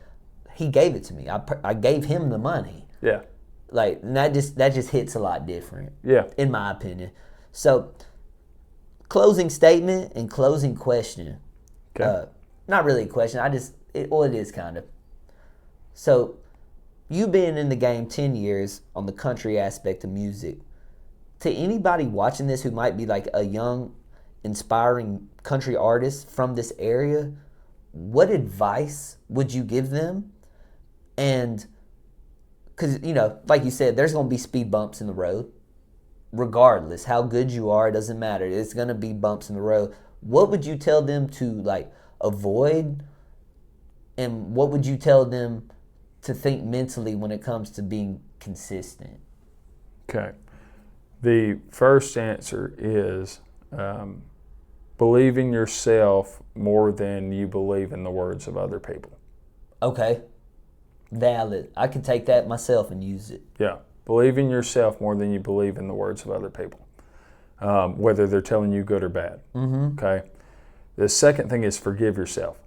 He gave it to me. I gave him the money. Yeah. Like, and that just hits a lot different. Yeah. In my opinion. So, closing statement and closing question. Okay. Not really a question. It is kind of. So, you being in the game 10 years on the country aspect of music, to anybody watching this who might be like a young, inspiring country artist from this area, what advice would you give them? And because, like you said, there's going to be speed bumps in the road. Regardless, how good you are, it doesn't matter. It's going to be bumps in the road. What would you tell them to, avoid? And what would you tell them to think mentally when it comes to being consistent? Okay. The first answer is believe in yourself more than you believe in the words of other people. Okay. Valid. I can take that myself and use it. Yeah. Believe in yourself more than you believe in the words of other people, whether they're telling you good or bad. Okay. The second thing is forgive yourself.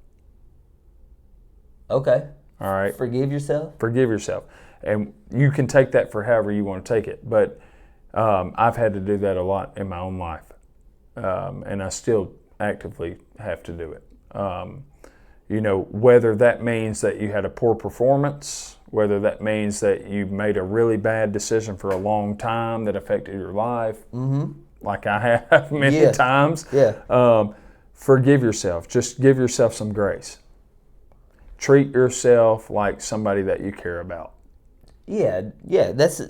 Okay. All right. Forgive yourself. Forgive yourself. And you can take that for however you want to take it. But I've had to do that a lot in my own life. And I still actively have to do it. Whether that means that you had a poor performance, whether that means that you made a really bad decision for a long time that affected your life, like I have many times. Yeah. Forgive yourself. Just give yourself some grace. Treat yourself like somebody that you care about. Yeah. That's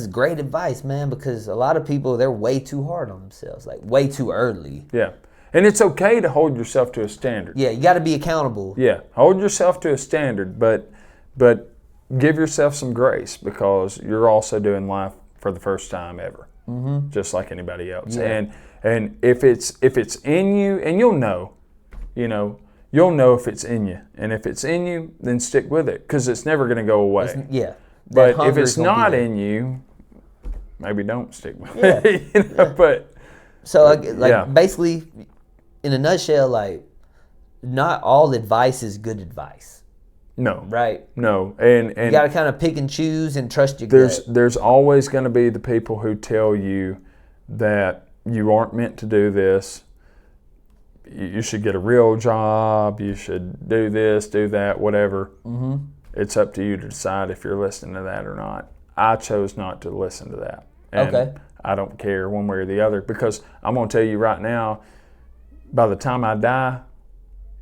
great advice, man, because a lot of people, they're way too hard on themselves, like way too early. Yeah. And it's okay to hold yourself to a standard. Yeah, you got to be accountable. Yeah, hold yourself to a standard, but give yourself some grace because you're also doing life for the first time ever, just like anybody else. Yeah. And if it's in you, and you'll know if it's in you, and if it's in you, then stick with it because it's never going to go away. But if it's not in you, maybe don't stick with it. But so basically, in a nutshell, like, not all advice is good advice. No. Right? No. And you got to kind of pick and choose and trust your gut. There's always going to be the people who tell you that you aren't meant to do this. You should get a real job. You should do this, do that, whatever. It's up to you to decide if you're listening to that or not. I chose not to listen to that. And I don't care one way or the other because I'm going to tell you right now, by the time I die,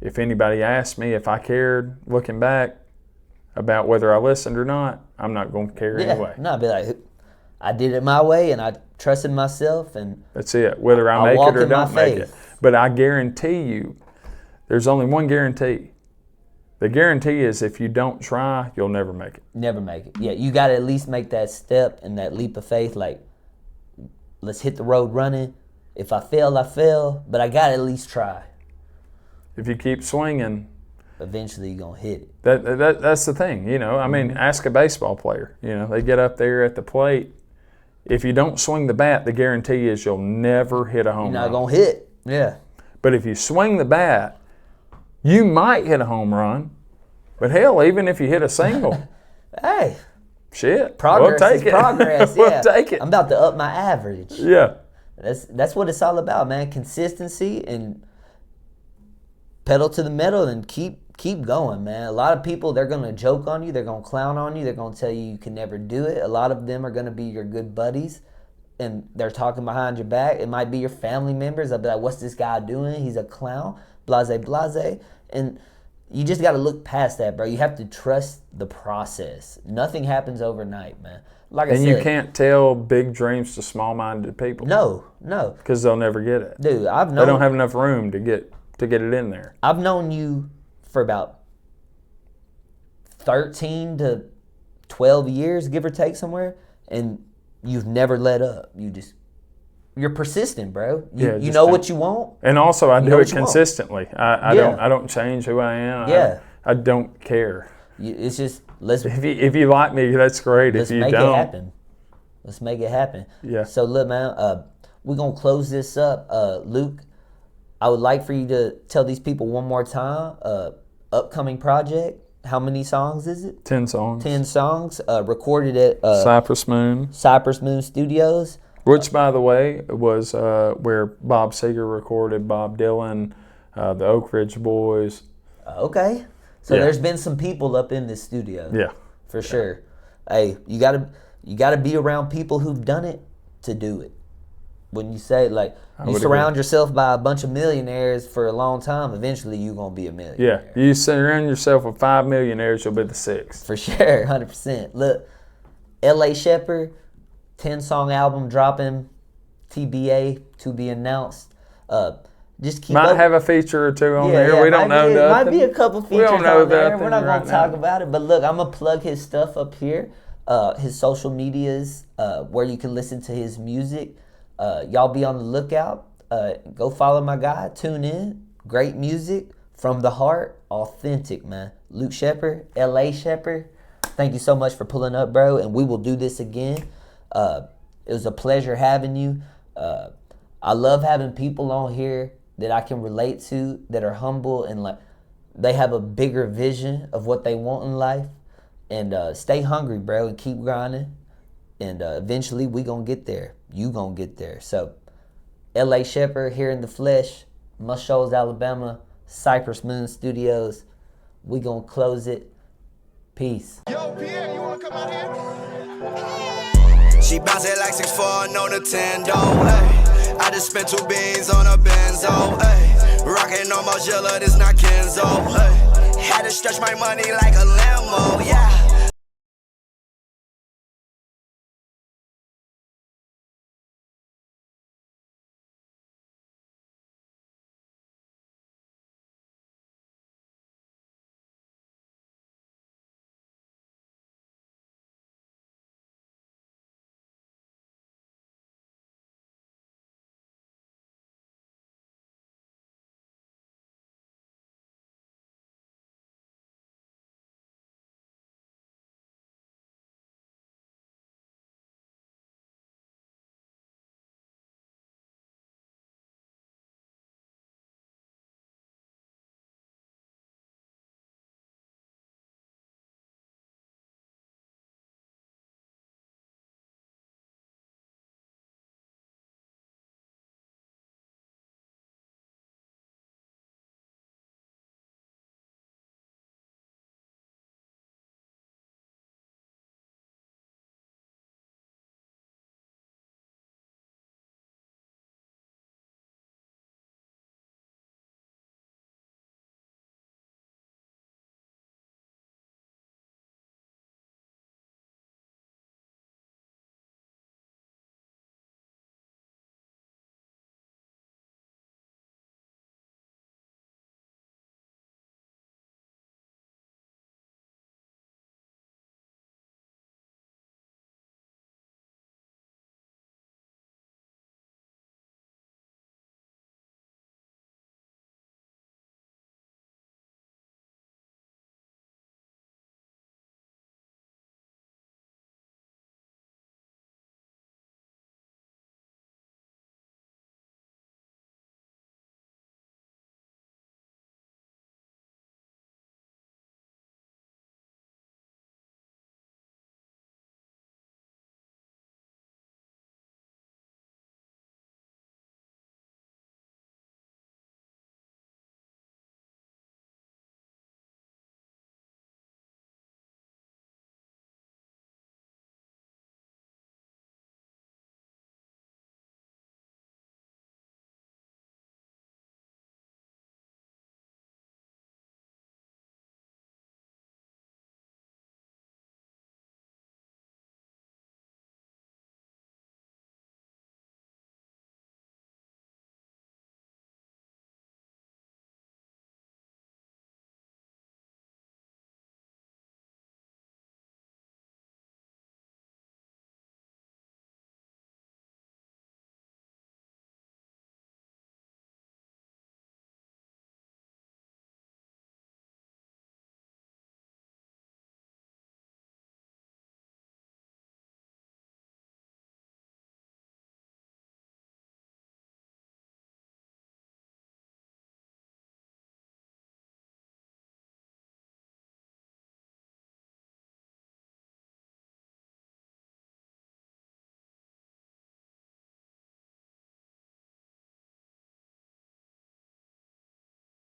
if anybody asks me if I cared, looking back, about whether I listened or not, I'm not going to care anyway. No, I'd be like, I did it my way, and I trusted myself, and that's it. Whether I make it or don't make it. But I guarantee you, there's only one guarantee. The guarantee is if you don't try, you'll never make it. Never make it. Yeah, you got to at least make that step and that leap of faith, like, let's hit the road running. If I fail, I fail, but I got to at least try. If you keep swinging, eventually you're going to hit it. That's the thing, I mean, ask a baseball player. They get up there at the plate. If you don't swing the bat, the guarantee is you'll never hit a home run. You're not going to hit. Yeah. But if you swing the bat, you might hit a home run. But hell, even if you hit a single, hey, shit, progress we'll take is progress. We'll take it. I'm about to up my average. Yeah. That's what it's all about, man. Consistency and pedal to the metal and keep going, man. A lot of people, they're going to joke on you. They're going to clown on you. They're going to tell you can never do it. A lot of them are going to be your good buddies, and they're talking behind your back. It might be your family members. They'll be like, what's this guy doing? He's a clown, blase, blase. And you just got to look past that, bro. You have to trust the process. Nothing happens overnight, man. Like I said, you can't tell big dreams to small-minded people. No. Because they'll never get it. Dude, they don't have enough room to get it in there. I've known you for about 13 to 12 years, give or take somewhere, and you've never let up. You're persistent, bro. You know what you want. And also, I do it consistently. I don't change who I am. Yeah. I don't care. It's just if you like me, that's great. If you don't, let's make it happen. Yeah. So look, man, we're gonna close this up. Luke, I would like for you to tell these people one more time. Upcoming project. How many songs is it? 10 songs. 10 songs. Recorded at Cypress Moon Studios. Which, by the way, was where Bob Seger recorded, Bob Dylan, the Oak Ridge Boys. Okay. So there's been some people up in this studio. Yeah. For sure. Hey, you gotta be around people who've done it to do it. When you say, like, you surround yourself by a bunch of millionaires for a long time, eventually you're going to be a millionaire. Yeah. You surround yourself with 5 millionaires, you'll be the 6th. For sure, 100%. Look, L.A. Shepherd, 10-song album dropping, TBA, to be announced. Just keep Might have a feature or two on there. We don't know nothing. Might be a couple features on there. We're not going to talk now. about it. But look, I'm going to plug his stuff up here. His social medias, where you can listen to his music. Y'all be on the lookout. Go follow my guy. Tune in. Great music from the heart. Authentic, man. Luke Shepherd, L.A. Shepherd. Thank you so much for pulling up, bro. And we will do this again. It was a pleasure having you. I love having people on here that I can relate to, that are humble and they have a bigger vision of what they want in life. And stay hungry, bro, and keep grinding. And eventually we gonna get there. You gonna get there. So LA Shepherd here in the flesh, Mushoals, Alabama, Cypress Moon Studios. We gonna close it. Peace. Yo, Pierre, you wanna come out here? She bounce it like 6'4", no Nintendo. Ay. I just spent 2 beans on a benzo. Ay. Rockin' on Mozilla, this not Kenzo. Ay. Had to stretch my money like a limo, yeah.